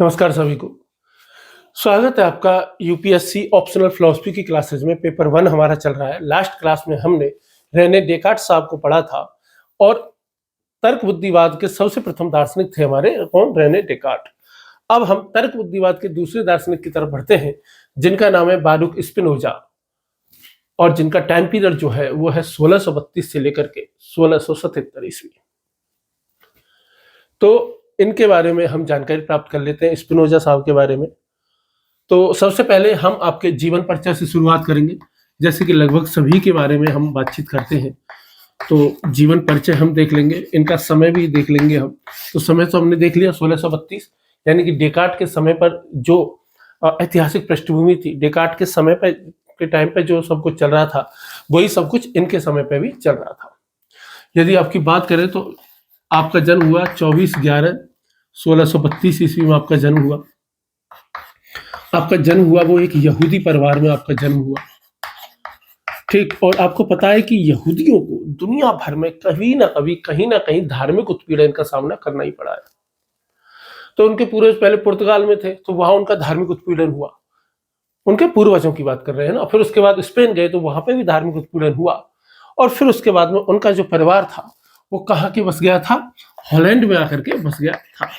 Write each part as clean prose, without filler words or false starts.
नमस्कार सभी को। स्वागत है आपका यूपीएससी ऑप्शनल फिलॉसफी की क्लासेज में। पेपर 1 हमारा चल रहा है। लास्ट क्लास में हमने रेने डेकार्ट साहब को पढ़ा था और तर्क बुद्धिवाद के सबसे प्रथम दार्शनिक थे हमारे कौन, रेने डेकार्ट। अब हम तर्क बुद्धिवाद के दूसरे दार्शनिक की तरफ बढ़ते हैं जिनका नाम है बारूक स्पिनोजा और जिनका टाइम पीरियड जो है वो है 1632 से लेकर के 1677 ईस्वी। तो इनके बारे में हम जानकारी प्राप्त कर लेते हैं, स्पिनोजा साहब के बारे में। तो सबसे पहले हम आपके जीवन परिचय से शुरुआत करेंगे, जैसे कि लगभग सभी के बारे में हम बातचीत करते हैं। तो जीवन परिचय हम देख लेंगे, इनका समय भी देख लेंगे हम। तो समय तो हमने देख लिया 1632, यानी कि डेकार्ट के समय पर जो ऐतिहासिक पृष्ठभूमि थी, डेकार्ट के समय पर के टाइम पे जो सब कुछ चल रहा था वही सब कुछ इनके समय पे भी चल रहा था। यदि आपकी बात करें तो आपका जन्म हुआ 24/11/1632 ईस्वी में आपका जन्म हुआ। आपका जन्म हुआ वो एक यहूदी परिवार में आपका जन्म हुआ, ठीक। और आपको पता है कि यहूदियों को दुनिया भर में कभी ना कभी कहीं ना कहीं धार्मिक उत्पीड़न का सामना करना ही पड़ा है। तो उनके पूर्वज पहले पुर्तगाल में थे तो वहां उनका धार्मिक उत्पीड़न हुआ, उनके पूर्वजों की बात कर रहे हैं ना। फिर उसके बाद स्पेन गए तो वहां पे भी धार्मिक उत्पीड़न हुआ और फिर उसके बाद में उनका जो परिवार था वो कहाँ के बस गया था, हॉलैंड में आकर के बस गया था।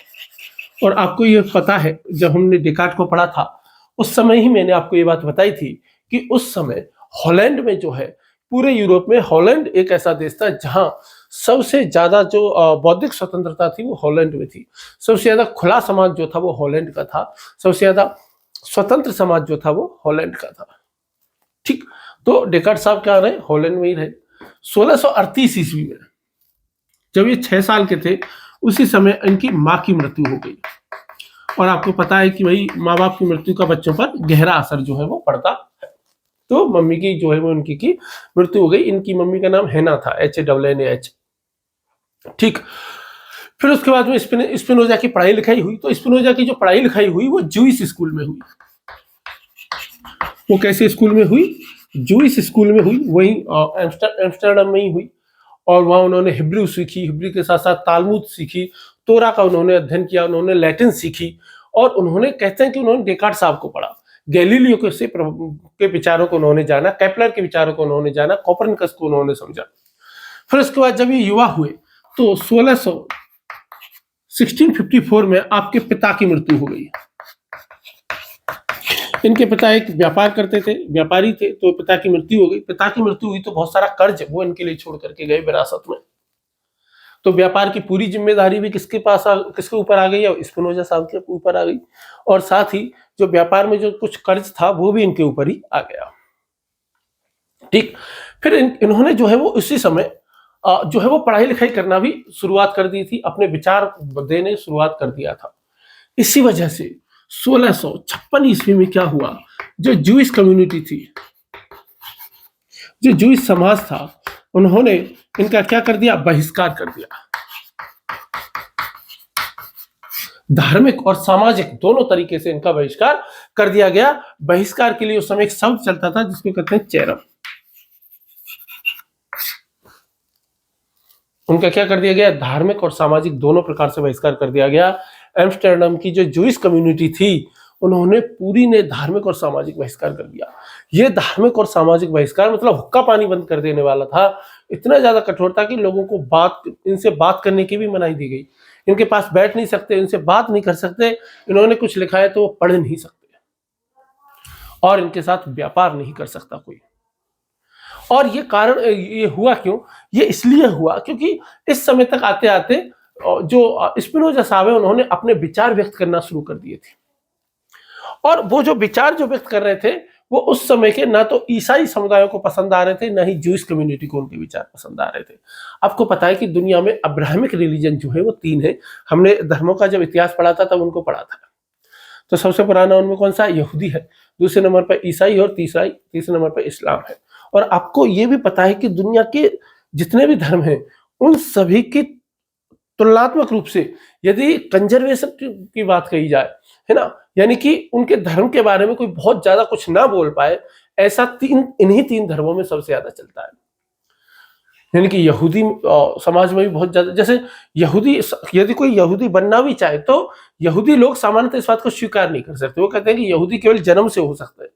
और आपको ये पता है जब हमने डेकार्ट को पढ़ा था उस समय ही मैंने आपको ये बात बताई थी कि उस समय हॉलैंड में जो है, पूरे यूरोप में हॉलैंड एक ऐसा देश था जहां सबसे ज्यादा जो बौद्धिक स्वतंत्रता थी वो हॉलैंड में थी। सबसे ज्यादा खुला समाज जो था वो हॉलैंड का था, सबसे ज्यादा स्वतंत्र समाज जो था वो हॉलैंड का था, ठीक। तो डेकार्ट साहब क्या रहे, हॉलैंड में ही रहे। 1638 ईस्वी में जब ये 6 साल के थे उसी समय इनकी माँ की मृत्यु हो गई। और आपको पता है कि भाई माँ बाप की मृत्यु का बच्चों पर गहरा असर जो है वो पड़ता है। तो मम्मी की जो है वो उनकी की मृत्यु हो गई। इनकी मम्मी का नाम हैना था, HANNAH, ठीक। फिर उसके बाद में स्पिनोजा की पढ़ाई लिखाई हुई। तो स्पिनोजा की जो पढ़ाई लिखाई हुई वो जूइश स्कूल में हुई। वो कैसे स्कूल में हुई, जूइश स्कूल में हुई, वही एम्स्टर्डम में ही हुई। और वहाँ उन्होंने हिब्रू सीखी, हिब्रू के साथ साथ तालमुद सीखी, तोरा का उन्होंने अध्ययन किया, उन्होंने लैटिन सीखी। और उन्होंने कहते हैं कि उन्होंने डेकार्ट साहब को पढ़ा, गैलीलियो के विचारों को उन्होंने जाना, केपलर के विचारों को उन्होंने जाना, कोपरनिकस को उन्होंने समझा। फिर उसके बाद जब ये युवा हुए तो 1654 में आपके पिता की मृत्यु हो गई। इनके पिता एक व्यापार करते थे, व्यापारी थे, तो पिता की मृत्यु हो गई। पिता की मृत्यु हुई तो बहुत सारा कर्ज वो इनके लिए छोड़ करके गए विरासत में। तो व्यापार की पूरी जिम्मेदारी भी किसके ऊपर आ गई, स्पिनोजा साहब के ऊपर आ गई। और साथ ही जो व्यापार में जो कुछ कर्ज था वो भी इनके ऊपर ही आ गया, ठीक। फिर इन्होंने जो है वो उसी समय जो है वो पढ़ाई लिखाई करना भी शुरुआत कर दी थी, अपने विचार देने शुरुआत कर दिया था। इसी वजह से 1656 ईस्वी में क्या हुआ, जो जूइश कम्युनिटी थी, जो जूइश समाज था, उन्होंने इनका क्या कर दिया, बहिष्कार कर दिया। धार्मिक और सामाजिक दोनों तरीके से इनका बहिष्कार कर दिया गया। बहिष्कार के लिए उस समय एक शब्द चलता था जिसको कहते हैं चेरम। उनका क्या कर दिया गया, धार्मिक और सामाजिक दोनों प्रकार से बहिष्कार कर दिया गया। एम्स्टर्डम की जो जूइश कम्युनिटी थी उन्होंने पूरी ने धार्मिक और सामाजिक बहिष्कार कर दिया। ये धार्मिक और सामाजिक बहिष्कार मतलब हुक्का पानी बंद कर देने वाला था। इतना ज्यादा कठोर था कि लोगों को इनसे बात करने की भी मनाही दी गई। इनके पास बैठ नहीं सकते, इनसे बात नहीं कर सकते, इन्होंने कुछ लिखा है तो वो पढ़ नहीं सकते, और इनके साथ व्यापार नहीं कर सकता कोई। और ये कारण ये हुआ क्यों, ये इसलिए हुआ क्योंकि इस समय तक आते आते जो स्पिनोजा साहब है उन्होंने अपने विचार व्यक्त करना शुरू कर दिए थे। और वो जो विचार जो व्यक्त कर रहे थे वो उस समय के ना तो ईसाई समुदायों को पसंद आ रहे थे, ना ही जूइश कम्युनिटी को उनके विचार पसंद आ रहे थे। आपको पता है कि दुनिया में अब्राहमिक रिलीजन जो है वो 3 है। हमने धर्मों का जब इतिहास पढ़ा था तब उनको पढ़ा था। तो सबसे पुराना उनमें कौन सा, यहूदी है, दूसरे नंबर पर ईसाई और तीसरे नंबर पर इस्लाम है। और आपको ये भी पता है कि दुनिया के जितने भी धर्म हैं उन सभी की तुलनात्मक रूप से यदि कंजर्वेशन की बात कही जाए, है ना, यानी कि उनके धर्म के बारे में कोई बहुत ज्यादा कुछ ना बोल पाए, ऐसा इन्हीं 3 धर्मों में सबसे ज्यादा चलता है। यानी कि यहूदी समाज में भी बहुत ज्यादा, जैसे यहूदी, यदि कोई यहूदी बनना भी चाहे तो यहूदी लोग सामान्यतः इस बात को स्वीकार नहीं कर सकते। वो कहते हैं कि यहूदी केवल जन्म से हो सकता है,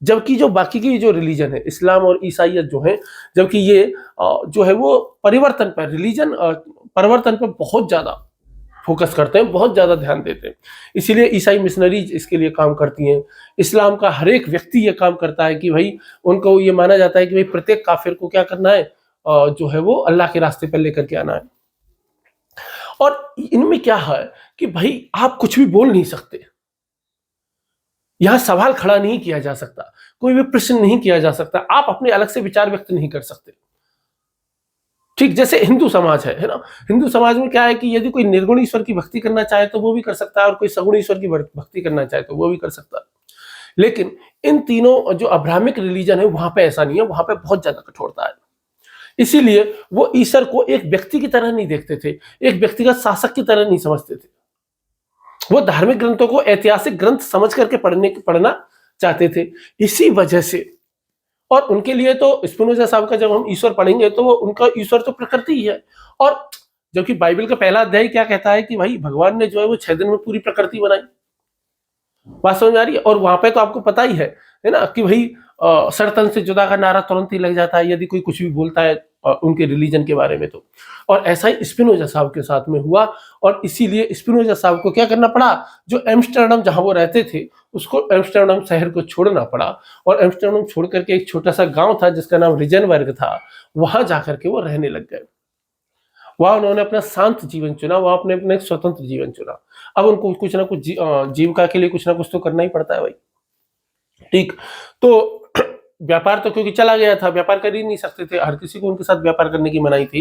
जबकि जो बाकी की जो रिलीजन है, इस्लाम और ईसाइयत जो है, जबकि ये जो है वो परिवर्तन पर, रिलीजन परिवर्तन पर बहुत ज्यादा फोकस करते हैं, बहुत ज्यादा ध्यान देते हैं। इसीलिए ईसाई मिशनरीज इसके लिए काम करती हैं। इस्लाम का हर एक व्यक्ति ये काम करता है कि भाई, उनको ये माना जाता है कि भाई प्रत्येक काफिर को क्या करना है, जो है वो अल्लाह के रास्ते पर लेकर के आना है। और इनमें क्या है कि भाई आप कुछ भी बोल नहीं सकते, यहां सवाल खड़ा नहीं किया जा सकता, कोई भी प्रश्न नहीं किया जा सकता, आप अपने अलग से विचार व्यक्त नहीं कर सकते। ठीक जैसे हिंदू समाज है ना, हिंदू समाज में क्या है कि यदि कोई निर्गुण ईश्वर की भक्ति करना चाहे तो वो भी कर सकता है, और कोई सगुण ईश्वर की भक्ति करना चाहे तो वो भी कर सकता है। लेकिन इन तीनों जो अब्राहमिक रिलीजन है वहां पे ऐसा नहीं है, वहां पे बहुत ज्यादा कठोरता है। इसीलिए वो ईश्वर को एक व्यक्ति की तरह नहीं देखते थे, एक व्यक्तिगत शासक की तरह नहीं समझते थे। वो धार्मिक ग्रंथों को ऐतिहासिक ग्रंथ समझ करके पढ़ना चाहते थे। इसी वजह से, और उनके लिए तो स्पिनोजा साहब का जब हम ईश्वर पढ़ेंगे तो वो उनका ईश्वर तो प्रकृति ही है। और जबकि बाइबल का पहला अध्याय क्या कहता है कि भाई भगवान ने जो है वो 6 दिन में पूरी प्रकृति बनाई। बात समझ में आ रही है? और वहां पे तो आपको पता ही है ना, कि भाई सरतन से जुदा का नारा तुरंत ही लग जाता है यदि कोई कुछ भी बोलता है उनके रिलीजन के बारे में तो। और ऐसा ही स्पिनोजा साहब के साथ में हुआ, और इसीलिए स्पिनोजा साहब को क्या करना पड़ा, जो एम्स्टर्डम जहां वो रहते थे उसको एम्स्टर्डम शहर को छोड़ना पड़ा, और एम्स्टर्डम छोड़ करके एक छोटा सा गांव था जिसका नाम रिजनबर्ग था, वहां जाकर के वो रहने लग गए। वहां उन्होंने अपना शांत जीवन चुना, वहां अपने अपने स्वतंत्र जीवन चुना। अब उनको कुछ ना कुछ जीविका के लिए कुछ ना कुछ तो करना ही पड़ता है भाई। ठीक, तो व्यापार तो क्योंकि चला गया था, व्यापार कर ही नहीं सकते थे, हर किसी को उनके साथ व्यापार करने की मनाही थी,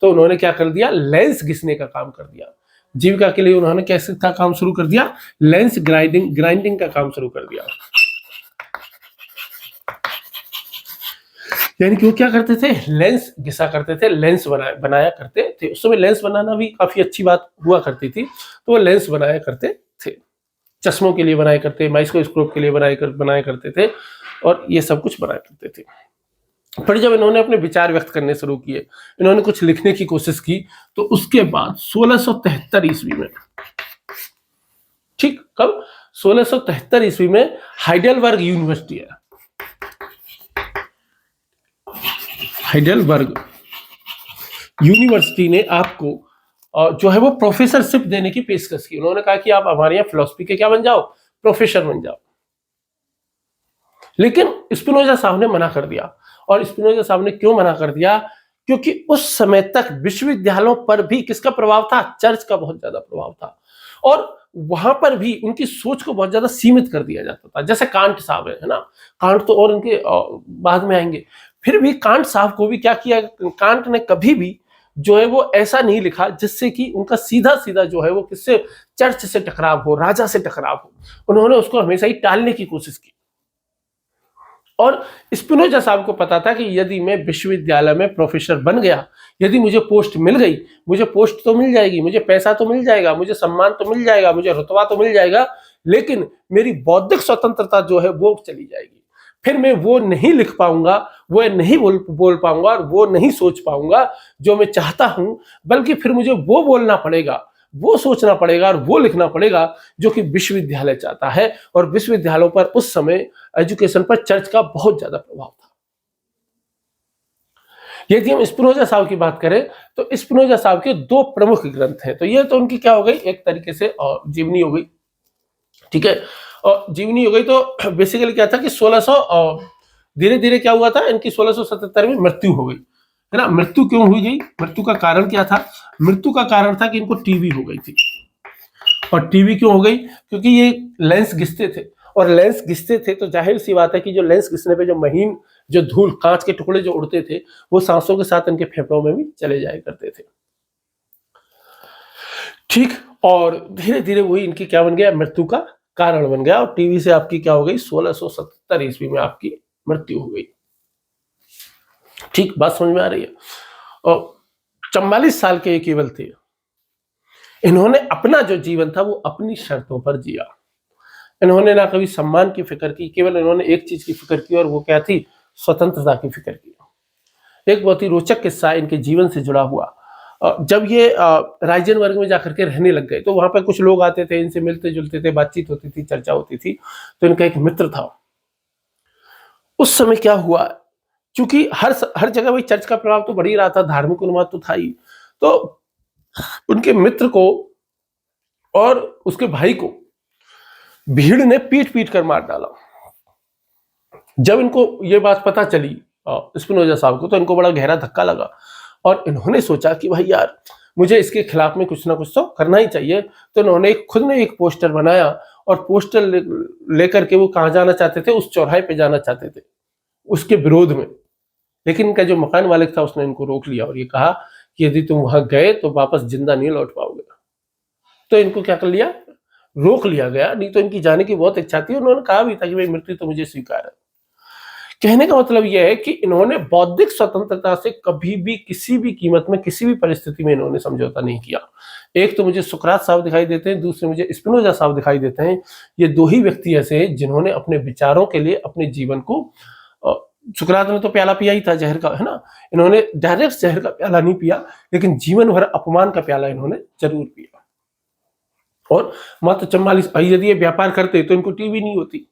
तो उन्होंने क्या कर दिया, लेंस घिसने का काम कर दिया। जीविका के लिए उन्होंने कैसे का काम शुरू कर दिया, लेंस ग्राइंडिंग का काम शुरू कर दिया। यानी कि वो क्या करते थे, लेंस घिसा करते थे, लेंस बनाया करते थे। उस समय लेंस बनाना भी काफी अच्छी बात हुआ करती थी, तो वो लेंस बनाया करते थे, चश्मों के लिए बनाया करते, माइक्रोस्कोप के लिए बनाया करते थे, और ये सब कुछ बनाया करते थे। फिर जब इन्होंने अपने विचार व्यक्त करने शुरू किए, इन्होंने कुछ लिखने की कोशिश की, तो उसके बाद 1673 ईस्वी में, ठीक कब, 1673 ईस्वी में हाइडेलबर्ग यूनिवर्सिटी है, हाइडेलबर्ग यूनिवर्सिटी ने आपको जो है वो प्रोफेसरशिप देने की पेशकश की। उन्होंने कहा कि आप हमारे यहाँ फिलॉसफी के क्या बन जाओ, प्रोफेसर बन जाओ। लेकिन स्पिनोजा साहब ने मना कर दिया। और स्पिनोजा साहब ने क्यों मना कर दिया, क्योंकि उस समय तक विश्वविद्यालयों पर भी किसका प्रभाव था, चर्च का बहुत ज्यादा प्रभाव था, और वहां पर भी उनकी सोच को बहुत ज्यादा सीमित कर दिया जाता था। जैसे कांट साहब है ना, कांट तो और उनके बाद में आएंगे। फिर भी कांट साहब को भी क्या किया, कांट ने कभी भी जो है वो ऐसा नहीं लिखा जिससे कि उनका सीधा सीधा जो है वो किससे, चर्च से टकराव हो, राजा से टकराव हो। उन्होंने उसको हमेशा ही टालने की कोशिश की। और स्पिनोजा साहब को पता था कि यदि मैं विश्वविद्यालय में प्रोफेसर बन गया, यदि मुझे पोस्ट मिल गई, मुझे पोस्ट तो मिल जाएगी, मुझे पैसा तो मिल जाएगा, मुझे सम्मान तो मिल जाएगा, मुझे रुतबा तो मिल जाएगा, लेकिन मेरी बौद्धिक स्वतंत्रता जो है वो चली जाएगी। फिर मैं वो नहीं लिख पाऊंगा, वो नहीं बोल पाऊंगा, और वो नहीं सोच पाऊंगा जो मैं चाहता हूं, बल्कि फिर मुझे वो बोलना पड़ेगा, वो सोचना पड़ेगा, और वो लिखना पड़ेगा जो कि विश्वविद्यालय चाहता है। और विश्वविद्यालयों पर उस समय एजुकेशन पर चर्च का बहुत ज्यादा प्रभाव था। यदि हम स्पिनोजा साहब की बात करें तो स्पिनोजा साहब के 2 प्रमुख ग्रंथ हैं। तो ये तो उनकी क्या हो गई, एक तरीके से जीवनी हो गई, ठीक है। और जीवनी हो गई तो बेसिकली क्या था कि 1600 धीरे धीरे क्या हुआ था, इनकी 1677 में मृत्यु हो गई, है ना। मृत्यु क्यों हुई गई, मृत्यु का कारण क्या था, मृत्यु का कारण था कि इनको टीबी हो गई थी। और टीबी क्यों हो गई, क्योंकि ये लेंस घिसते थे, और लेंस घिसते थे तो जाहिर सी बात है कि जो लेंस घिसने पे जो महीन जो धूल, कांच के टुकड़े जो उड़ते थे, वो सांसों के साथ इनके फेफड़ों में भी चले जाया करते थे, ठीक। और धीरे धीरे वही इनकी क्या बन गया, मृत्यु का कारण बन गया। और टीबी से आपकी क्या हो गई, 1677 ईस्वी में आपकी मृत्यु हो गई, ठीक। बात समझ में आ रही है। और 44 साल के केवल थे, इन्होंने अपना जो जीवन था वो अपनी शर्तों पर जिया। इन्होंने ना कभी सम्मान की फिक्र की, केवल इन्होंने एक चीज की फिक्र की, और वो क्या थी, स्वतंत्रता की फिक्र की। एक बहुत ही रोचक किस्सा इनके जीवन से जुड़ा हुआ। जब ये राइजनबर्ग में जाकर के रहने लग गए तो वहां पर कुछ लोग आते थे, इनसे मिलते जुलते थे, बातचीत होती थी, चर्चा होती थी। तो इनका एक मित्र था। उस समय क्या हुआ, क्योंकि हर जगह वही चर्च का प्रभाव तो बढ़ ही रहा था, धार्मिक उन्माद तो था ही। तो उनके मित्र को और उसके भाई को भीड़ ने पीट पीट कर मार डाला। जब इनको ये बात पता चली स्पिनोजा साहब को, तो इनको बड़ा गहरा धक्का लगा और इन्होंने सोचा कि भाई यार, मुझे इसके खिलाफ में कुछ ना कुछ तो करना ही चाहिए। तो इन्होंने खुद ने एक पोस्टर बनाया और पोस्टर लेकर के वो कहाँ जाना चाहते थे, उस चौराहे पे जाना चाहते थे उसके विरोध में। लेकिन इनका जो मकान मालिक था उसने इनको रोक लिया और ये कहा कि यदि तुम वहां गए तो वापस जिंदा नहीं लौट पाओगे। तो इनको क्या कर लिया, रोक लिया गया। नहीं तो इनकी जाने की बहुत इच्छा थी। उन्होंने कहा भी था कि भाई मृत्यु तो मुझे स्वीकार है। कहने का मतलब यह है कि इन्होंने बौद्धिक स्वतंत्रता से कभी भी किसी भी कीमत में किसी भी परिस्थिति में इन्होंने समझौता नहीं किया। एक तो मुझे सुकरात साहब दिखाई देते हैं, दूसरे मुझे स्पिनोजा साहब दिखाई देते हैं। ये दो ही व्यक्ति ऐसे हैं जिन्होंने अपने विचारों के लिए अपने जीवन को, सुकरात ने तो प्याला पिया ही था जहर का, है ना, इन्होंने डायरेक्ट जहर का प्याला नहीं पिया, लेकिन जीवन भर अपमान का प्याला इन्होंने जरूर पिया। और मात्र 44, यदि ये व्यापार करते तो इनको टीबी नहीं होती,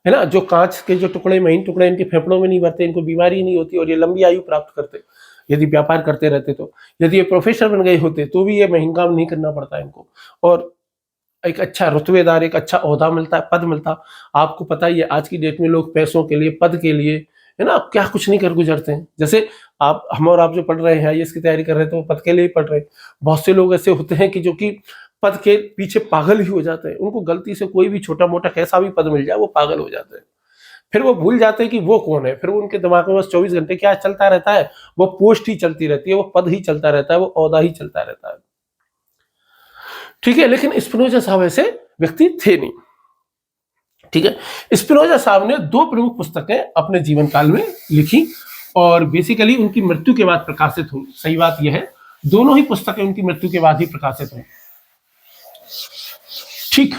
है ना, जो कांच के जो टुकड़े, महीन टुकड़े इनके फेफड़ों में नहीं भरते, इनको बीमारी नहीं होती और ये लंबी आयु प्राप्त करते यदि व्यापार करते रहते। तो यदि ये प्रोफेसर बन गए होते तो भी ये महीन काम नहीं करना पड़ता इनको और एक अच्छा रुतबेदार, एक अच्छा ओहदा मिलता है, पद मिलता। आपको पता ही है आज की डेट में लोग पैसों के लिए, पद के लिए, है ना, क्या कुछ नहीं कर गुजरते हैं। जैसे हम और आप जो पढ़ रहे हैं IAS की तैयारी कर रहे हैं तो वो पद के लिए ही पढ़ रहे हैं। बहुत से लोग ऐसे होते हैं कि जो कि पद के पीछे पागल ही हो जाते हैं। उनको गलती से कोई भी छोटा मोटा कैसा भी पद मिल जाए वो पागल हो जाते हैं। फिर वो भूल जाते हैं कि वो कौन है। फिर उनके दिमाग में बस 24 घंटे क्या चलता रहता है, वो पोस्ट ही चलती रहती है, वो पद ही चलता रहता है, वो ओहदा ही चलता रहता है। ठीक है, लेकिन स्पिनोजा साहब ऐसे व्यक्ति थे नहीं। ठीक है, स्पिनोजा साहब ने 2 प्रमुख पुस्तकें अपने जीवन काल में लिखी और बेसिकली उनकी मृत्यु के बाद प्रकाशित हुई। सही बात यह है, दोनों ही पुस्तकें उनकी मृत्यु के बाद ही प्रकाशित हुई। ठीक,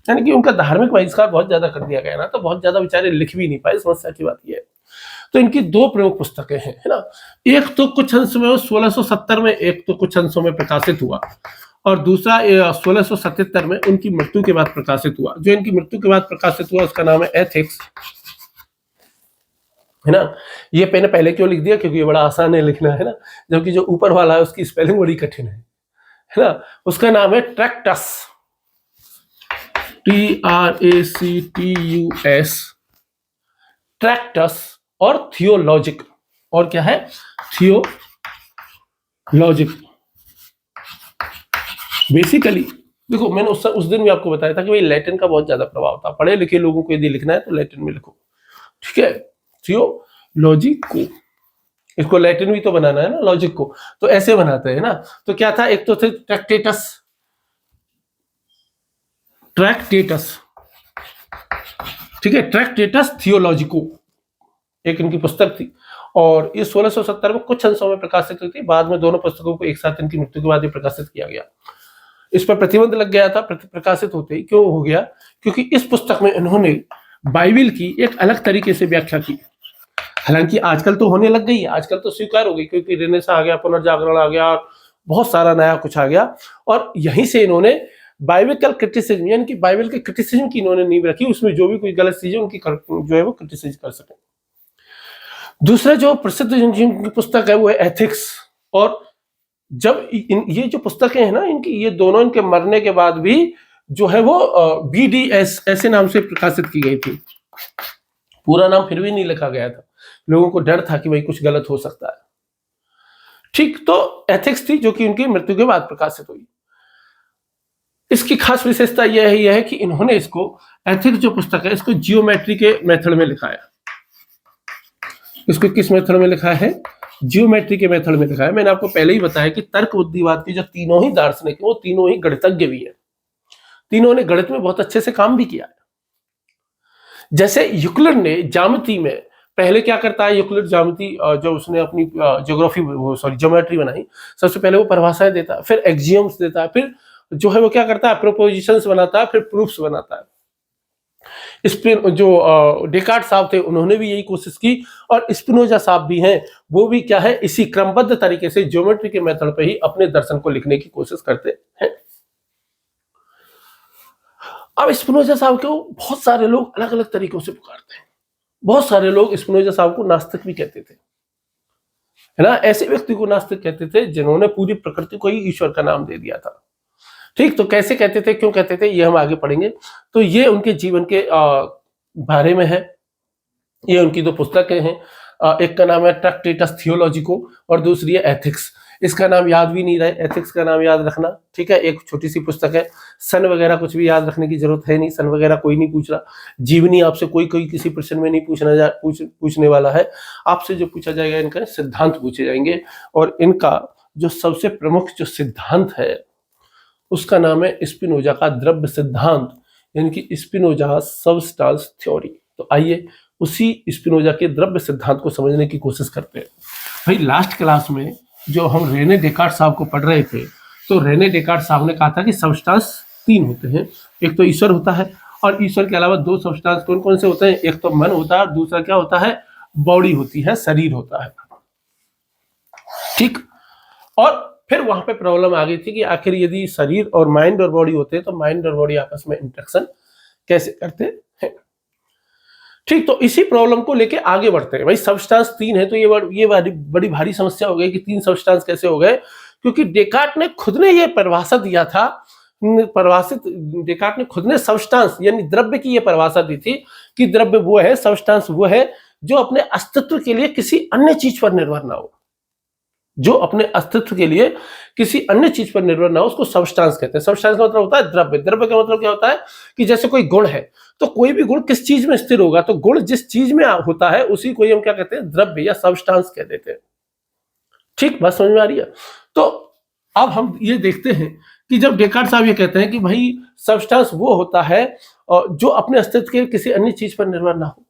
यानी कि उनका धार्मिक बहिष्कार बहुत ज्यादा कर दिया गया ना, तो बहुत ज्यादा बेचारे लिख भी नहीं पाए। समस्या की बात यह है। तो इनकी 2 प्रमुख पुस्तकें हैं, है ना। एक तो कुछ अंश में 1670 में, एक तो कुछ अंशों में प्रकाशित हुआ और दूसरा 1677 में उनकी मृत्यु के बाद प्रकाशित हुआ। जो इनकी मृत्यु के बाद प्रकाशित हुआ उसका नाम है एथिक्स, है ना। ये मैंने पहले क्यों लिख दिया, क्योंकि ये बड़ा आसान है लिखना, है ना, जबकि जो ऊपर वाला है उसकी स्पेलिंग बड़ी कठिन है ना। उसका नाम है ट्रैक्टस, TRACTUS, ट्रैक्टस और थियोलॉजिक। और क्या है, थियोलॉजिक। बेसिकली देखो, मैंने उस दिन भी आपको बताया था कि भाई लैटिन का बहुत ज्यादा प्रभाव था। पढ़े लिखे लोगों को यदि लिखना है तो लैटिन में लिखो। ठीक है, थियोलॉजिक को, इसको लैटिन भी तो बनाना है ना, लॉजिक को, तो ऐसे बनाते हैं ना। तो क्या था, एक तो थे ट्रैक्टेटस, ठीक है, ट्रैक्टेटस थियोलॉजिको एक इनकी पुस्तक थी और ये 1670 में कुछ अंशों में प्रकाशित हुई थी। बाद में दोनों पुस्तकों को एक साथ इनकी मृत्यु के बाद प्रकाशित किया गया। इस पर प्रतिबंध लग गया था प्रकाशित होते ही। क्यों हो गया, क्योंकि इस पुस्तक में इन्होंने बाइबल की एक अलग तरीके से व्याख्या की। हालांकि आजकल तो होने लग गई है, आजकल तो स्वीकार हो गई, क्योंकि रेनेसां आ गया, पुनर्जागरण आ गया और बहुत सारा नया कुछ आ गया। और यहीं से इन्होंने बाइबलिकल क्रिटिसिज्म, यानी कि बाइबल के क्रिटिसिज्म की इन्होंने नींव रखी। उसमें जो भी कोई गलत चीजें उनकी जो है वो क्रिटिसाइज कर सके। दूसरा जो प्रसिद्ध जिनकी पुस्तक है वो है एथिक्स। और जब ये जो पुस्तकें हैं ना इनकी, ये दोनों इनके मरने के बाद भी जो है वो BDS ऐसे नाम से प्रकाशित की गई थी। पूरा नाम फिर भी नहीं लिखा गया था, लोगों को डर था कि भाई कुछ गलत हो सकता है। ठीक, तो एथिक्स थी जो कि उनकी मृत्यु के बाद प्रकाशित हुई। इसकी खास विशेषता यह है कि इन्होंने इसको, एथिक्स जो पुस्तक है, इसको जियोमेट्री के मेथड में लिखा है। इसको किस मेथड में लिखा है, जियोमेट्री के मेथड में लिखा है। मैंने आपको पहले ही बताया कि तर्क बुद्धिवाद के जो तीनों ही दार्शनिक हैं वो तीनों ही गणितज्ञ भी हैं। तीनों ने गणित में बहुत अच्छे से काम भी किया है। जैसे यूक्लिड ने ज्यामिति में, पहले क्या करता है यूक्लिड, ज्यामिति जो उसने अपनी ज्योमेट्री बनाई, सबसे पहले वो परिभाषाएं देता है, फिर एक्सियम्स देता है, फिर जो है वो क्या करता है प्रोपोजिशंस बनाता है, फिर प्रूफ्स बनाता है। जो डेकार्ट साहब थे उन्होंने भी यही कोशिश की, और स्पिनोजा साहब भी हैं, वो भी क्या है, इसी क्रमबद्ध तरीके से ज्योमेट्री के मेथड पे ही अपने दर्शन को लिखने की कोशिश करते हैं। अब स्पिनोजा साहब को बहुत सारे लोग अलग अलग तरीकों से पुकारते हैं। बहुत सारे लोग स्पिनोजा साहब को नास्तिक भी कहते थे, है ना। ऐसे व्यक्ति को नास्तिक कहते थे जिन्होंने पूरी प्रकृति को ही ईश्वर का नाम दे दिया था। ठीक, तो कैसे कहते थे, क्यों कहते थे, ये हम आगे पढ़ेंगे। तो ये उनके जीवन के बारे में है। ये उनकी दो पुस्तकें हैं, एक का नाम है ट्रैक्टेटस थियोलॉजिको और दूसरी है एथिक्स। इसका नाम याद भी नहीं रहे, एथिक्स का नाम याद रखना, ठीक है। एक छोटी सी पुस्तक है, सन वगैरह कुछ भी याद रखने की जरूरत है नहीं, सन वगैरह कोई नहीं पूछ रहा। जीवनी आपसे कोई किसी प्रश्न में नहीं पूछने वाला है। आपसे जो पूछा जाएगा, इनका सिद्धांत पूछे जाएंगे, और इनका जो सबसे प्रमुख जो सिद्धांत है उसका नाम है स्पिनोजा का द्रव्य सिद्धांत, यानी कि स्पिनोजा सबस्टांस थ्योरी। तो आइए उसी स्पिनोजा के द्रव्य सिद्धांत को समझने की कोशिश करते हैं। भाई लास्ट क्लास में जो हम रेने डेकार्ट साहब को पढ़ रहे थे, तो रेने डेकार्ट साहब ने कहा था कि सबस्टांस 3 होते हैं। एक तो ईश्वर होता है, और ईश्वर के अलावा 2 सबस्टांस कौन कौन से होते हैं, एक तो मन होता है, दूसरा क्या होता है, बॉडी होती है, शरीर होता है। ठीक, और फिर वहां पे प्रॉब्लम आ गई थी कि आखिर यदि शरीर और माइंड और बॉडी होते हैं तो माइंड और बॉडी आपस में इंटरेक्शन कैसे करते हैं। ठीक, तो इसी प्रॉब्लम को लेके आगे बढ़ते हैं। भाई सब्सटेंस 3 है, तो ये बड़ी भारी समस्या हो गई कि 3 सब्सटेंस कैसे हो गए, क्योंकि डेकार्ट ने खुद ने ये परिभाषा दिया था, डेकार्ट ने खुद ने सब्सटेंस यानी द्रव्य की ये परिभाषा दी थी कि द्रव्य वो है, सब्सटेंस वो है जो अपने अस्तित्व के लिए किसी अन्य चीज पर निर्भर ना हो, जो अपने अस्तित्व के लिए किसी अन्य चीज पर निर्भर ना हो, उसको सब्सटेंस कहते हैं। सब्सटेंस का मतलब होता है द्रव्य। द्रव्य का मतलब क्या होता है कि जैसे कोई गुण है, तो कोई भी गुण किस चीज में स्थिर होगा, तो गुण जिस चीज में होता है उसी को हम क्या कहते हैं, द्रव्य या सब्सटेंस कह देते हैं। ठीक, बात समझ में आ रही है। तो अब हम ये देखते हैं कि जब डेकार्ट साहब ये कहते हैं कि भाई सब्सटेंस वो होता है जो अपने अस्तित्व के किसी अन्य चीज पर निर्भर ना हो,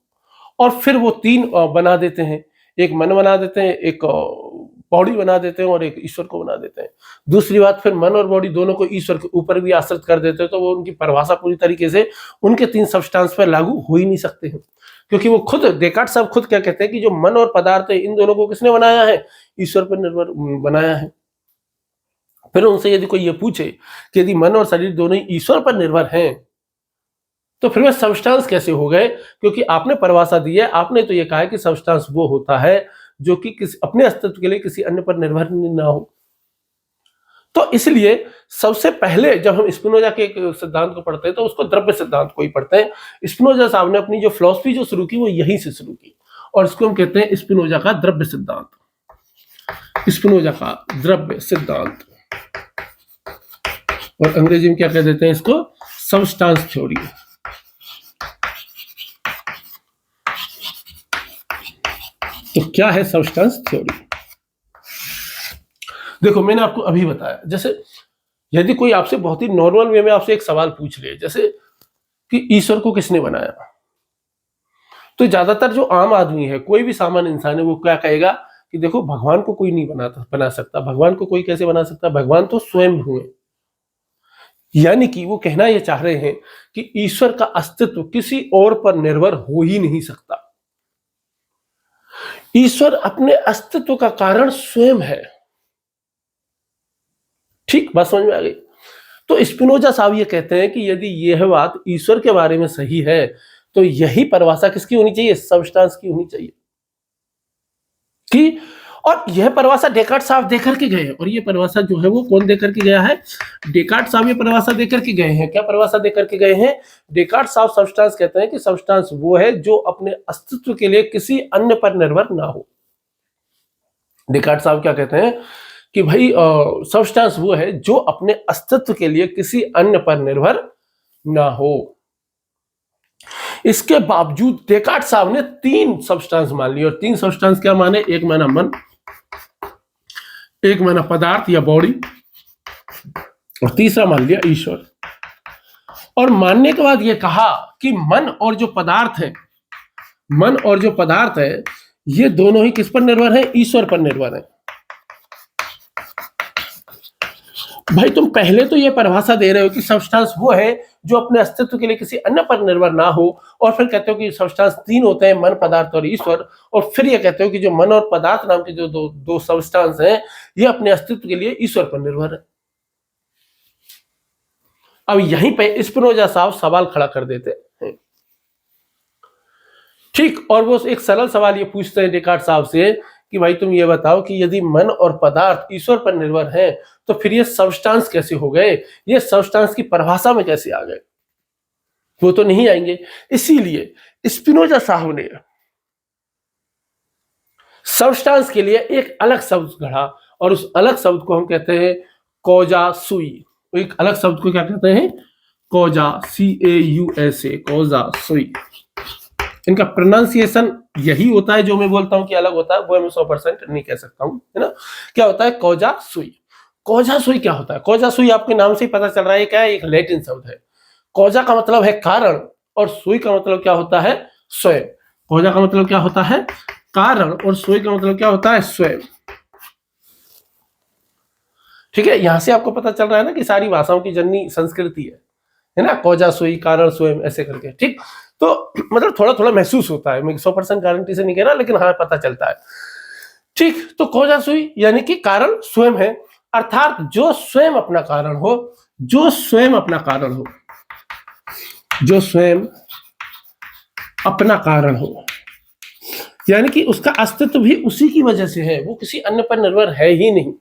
और फिर वो 3 बना देते हैं, एक मन बना देते हैं, एक बॉडी बना देते हैं, और एक ईश्वर को बना देते हैं। दूसरी बात, फिर मन और बॉडी दोनों को ईश्वर के ऊपर भी आश्रित कर देते हैं, तो वो उनकी परिभाषा पूरी तरीके से उनके 3 सब्सटेंस पर लागू हो ही नहीं सकते हैं, क्योंकि वो खुद डेकार्ट साहब खुद क्या कहते हैं कि जो मन और पदार्थ है, इन दोनों को किसने बनाया है, ईश्वर पर निर्भर बनाया है। फिर उनसे यदि कोई ये पूछे कि यदि मन और शरीर दोनों ही ईश्वर पर निर्भर हैं, तो फिर वे सब्सटेंस कैसे हो गए, क्योंकि आपने परिभाषा दी है, आपने तो ये कहा है कि सब्सटेंस वो होता है जो कि किसी अपने अस्तित्व के लिए किसी अन्य पर निर्भर ना हो। तो इसलिए सबसे पहले जब हम स्पिनोजा के सिद्धांत को पढ़ते हैं तो उसको द्रव्य सिद्धांत को ही पढ़ते हैं। स्पिनोजा साहब ने अपनी जो फिलॉसफी जो शुरू की वो यहीं से शुरू की, और इसको हम कहते हैं स्पिनोजा का द्रव्य सिद्धांत। स्पिनोजा का द्रव्य सिद्धांत, और अंग्रेजी में क्या कह देते हैं इसको, सबस्टांस थ्योरी। तो क्या है सबस्टेंस थ्योरी? देखो मैंने आपको अभी बताया, जैसे यदि कोई आपसे बहुत ही नॉर्मल वे में आपसे एक सवाल पूछ ले, जैसे कि ईश्वर को किसने बनाया, तो ज्यादातर जो आम आदमी है, कोई भी सामान्य इंसान है, वो क्या कहेगा कि देखो भगवान को कोई नहीं बना सकता। भगवान को कोई कैसे बना सकता, भगवान तो स्वयं हुए। यानी कि वो कहना ये चाह रहे हैं कि ईश्वर का अस्तित्व किसी और पर निर्भर हो ही नहीं सकता। ईश्वर अपने अस्तित्व का कारण स्वयं है। ठीक, बात समझ में आ गई। तो स्पिनोजा साहब ये कहते हैं कि यदि यह बात ईश्वर के बारे में सही है, तो यही परिभाषा किसकी होनी चाहिए, सबस्टेंस की होनी चाहिए। कि और यह परिभाषा डेकार्ट साहब देकर के गए हैं, और ये परिभाषा जो है वो कौन देकर के गया है, डेकार्ट साहब ये परिभाषा देकर के गए हैं। क्या परिभाषा देकर के गए हैं? डेकार्ट साहब सबस्टेंस कहते हैं कि सबस्टेंस वो है जो अपने अस्तित्व के लिए किसी अन्य पर निर्भर ना हो। डेकार्ट साहब क्या कहते हैं कि भाई सबस्टेंस वो है जो अपने अस्तित्व के लिए किसी अन्य पर निर्भर ना हो। इसके बावजूद डेकार्ट साहब ने 3 सबस्टेंस मान लिए, और 3 सबस्टेंस क्या माने, एक माना मन, एक माना पदार्थ या बॉडी, और तीसरा मान लिया ईश्वर। और मानने के बाद यह कहा कि मन और जो पदार्थ है, मन और जो पदार्थ है, ये दोनों ही किस पर निर्भर है, ईश्वर पर निर्भर है। भाई तुम पहले तो ये परिभाषा दे रहे हो कि सब्सटेंस वो है जो अपने अस्तित्व के लिए किसी अन्य पर निर्भर ना हो, और फिर कहते हो कि सब्सटेंस तीन होते हैं, मन, पदार्थ और ईश्वर, और फिर ये कहते हो कि जो मन और पदार्थ नाम के जो दो सब्सटेंस हैं ये अपने अस्तित्व के लिए ईश्वर पर निर्भर है। अब यहीं पे स्पिनोजा साहब सवाल खड़ा कर देते हैं, ठीक, और वो एक सरल सवाल ये पूछते हैं डेकार्ट साहब से कि भाई तुम ये बताओ कि यदि मन और पदार्थ ईश्वर पर निर्भर है तो फिर ये सब्सटेंस कैसे हो गए, ये सब्सटेंस की परिभाषा में कैसे आ गए? वो तो नहीं आएंगे। इसीलिए स्पिनोजा साहब ने सब्सटेंस के लिए एक अलग शब्द गढ़ा, और उस अलग शब्द को हम कहते हैं कॉजा सुई। एक अलग शब्द को क्या कहते हैं? कॉजा, CAUSA, कॉजा सुई। इनका प्रोनाउंसिएशन यही होता है जो मैं बोलता हूं कि अलग होता है, वो मैं 100% नहीं कह सकता हूं, है ना। क्या होता है कॉजा सुई? कॉजा सुई क्या होता है? कॉजा सुई आपके नाम से ही पता चल रहा है क्या है, एक लैटिन शब्द है। कॉजा का मतलब है कारण, और सुई का मतलब क्या होता है? स्वयं। कॉजा का मतलब क्या होता है? कारण, और सुई का मतलब क्या होता है? स्वयं। ठीक है, यहां से आपको पता चल रहा है ना कि सारी भाषाओं की जननी संस्कृति है ना, कॉजा सुई कारण स्वयं ऐसे करके, ठीक। तो मतलब थोड़ा थोड़ा महसूस होता है, मैं 100% गारंटी से नहीं कह रहा, लेकिन हाँ पता चलता है, ठीक। तो कॉजा सुई यानी कि कारण स्वयं है, अर्थात जो स्वयं अपना कारण हो, जो स्वयं अपना कारण हो, जो स्वयं अपना कारण हो, यानी कि उसका अस्तित्व भी उसी की वजह से है, वो किसी अन्य पर निर्भर है ही नहीं।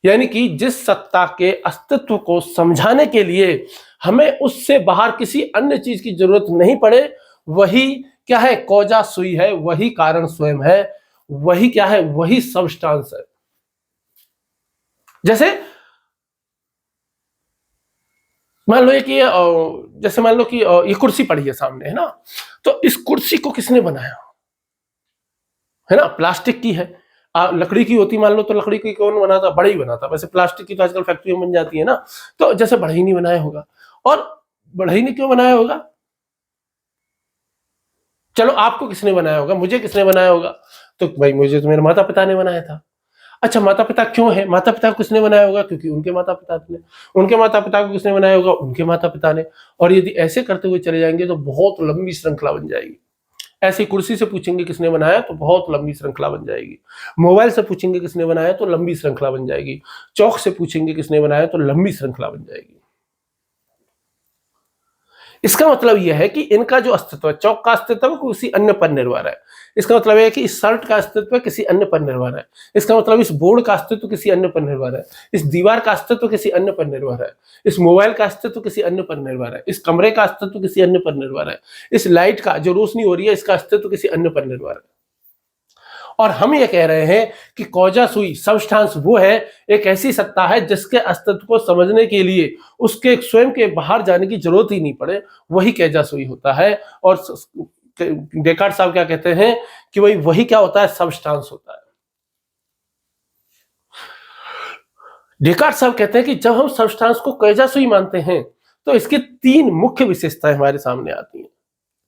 यानी कि जिस सत्ता के अस्तित्व को समझाने के लिए हमें उससे बाहर किसी अन्य चीज की जरूरत नहीं पड़े, वही क्या है? कॉजा सुई है, वही कारण स्वयं है, वही क्या है? वही सब्सटेंस है। जैसे मान लो कि जैसे मान लो कि ये कुर्सी पड़ी है सामने, है ना, तो इस कुर्सी को किसने बनाया? है ना, प्लास्टिक की है। लकड़ी की होती मान लो तो लकड़ी की कौन बनाता? बढ़ई बनाता। वैसे प्लास्टिक की तो आजकल फैक्ट्री में बन जाती है ना, तो जैसे बढ़ई नहीं बनाया होगा। और बढ़ई ने क्यों बनाया होगा? चलो आपको किसने बनाया होगा, मुझे किसने बनाया होगा? तो भाई मुझे तो मेरे माता पिता ने बनाया था। अच्छा, माता पिता क्यों है? माता पिता को किसने बनाया होगा? क्योंकि उनके माता पिता ने। उनके माता पिता को किसने बनाया होगा? उनके माता पिता ने। और यदि ऐसे करते हुए चले जाएंगे तो बहुत लंबी श्रृंखला बन जाएगी। ऐसी कुर्सी से पूछेंगे किसने बनाया तो बहुत लंबी श्रृंखला बन जाएगी। मोबाइल से पूछेंगे किसने बनाया तो लंबी श्रृंखला बन जाएगी। चौक से पूछेंगे किसने बनाया तो लंबी श्रृंखला बन जाएगी। इसका मतलब यह है कि इनका जो अस्तित्व है, चौक का अस्तित्व है किसी अन्य पर निर्भर है। इसका मतलब है कि इस शर्ट का अस्तित्व किसी अन्य पर निर्भर है। इसका मतलब इस बोर्ड का अस्तित्व किसी अन्य पर निर्भर है। इस दीवार का अस्तित्व किसी अन्य पर निर्भर है। इस मोबाइल का अस्तित्व किसी अन्य पर निर्भर है। इस कमरे का अस्तित्व किसी अन्य पर निर्भर है। इस लाइट का जो रोशनी हो रही है इसका अस्तित्व किसी अन्य पर निर्भर है। और हम ये कह रहे हैं कि कॉजा सुई सब्सटेंस वो है, एक ऐसी सत्ता है जिसके अस्तित्व को समझने के लिए उसके स्वयं के बाहर जाने की जरूरत ही नहीं पड़े, वही कॉजा सुई होता है। और डेकार्ट साहब क्या कहते हैं कि वही क्या होता है? सब्सटेंस होता है। डेकार्ट साहब कहते हैं कि जब हम सब्सटेंस को कॉजा सुई मानते हैं तो इसकी तीन मुख्य विशेषताएं हमारे सामने आती हैं।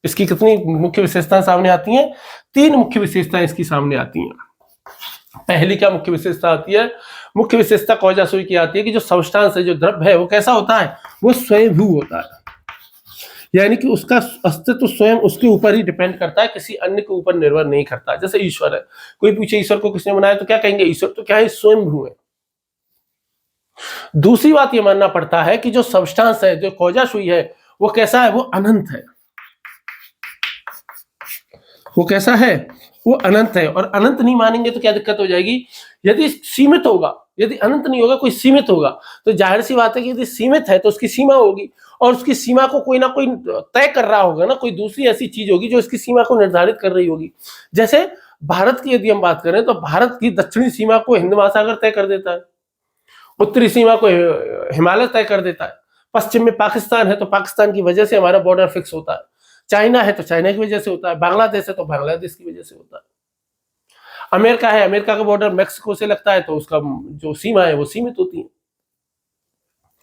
इसकी कितनी मुख्य विशेषताएं सामने आती हैं? तीन मुख्य विशेषताएं इसकी सामने आती हैं। पहली क्या मुख्य विशेषता आती है? मुख्य विशेषता कॉजा सुई की आती है कि जो सब्सटेंस है, जो द्रव्य है, वो कैसा होता है? वो स्वयंभू होता है। यानी कि उसका अस्तित्व स्वयं उसके ऊपर ही डिपेंड करता है, किसी अन्य के ऊपर निर्भर नहीं करता। जैसे ईश्वर है, कोई पूछे ईश्वर को किसने बनाया तो क्या कहेंगे? ईश्वर तो क्या है? स्वयंभू है। दूसरी बात ये मानना पड़ता है कि जो सब्सटेंस है, जो कॉजा सुई है, वो कैसा है? वो अनंत है। वो कैसा है? वो अनंत है। और अनंत नहीं मानेंगे तो क्या दिक्कत हो जाएगी? यदि सीमित होगा, यदि अनंत नहीं होगा, कोई सीमित होगा, तो जाहिर सी बात है कि यदि सीमित है तो उसकी सीमा होगी, और उसकी सीमा को कोई ना कोई तय कर रहा होगा ना, कोई दूसरी ऐसी चीज होगी जो इसकी सीमा को निर्धारित कर रही होगी। जैसे भारत की यदि हम बात करें तो भारत की दक्षिणी सीमा को हिंद महासागर तय कर देता है, उत्तरी सीमा को हिमालय तय कर देता है, पश्चिम में पाकिस्तान है तो पाकिस्तान की वजह से हमारा बॉर्डर फिक्स होता है, चाइना है तो चाइना की वजह से होता है, बांग्लादेश है तो बांग्लादेश की वजह से होता है, अमेरिका है, अमेरिका का बॉर्डर मैक्सिको से लगता है तो उसका जो सीमा है वो सीमित होती है।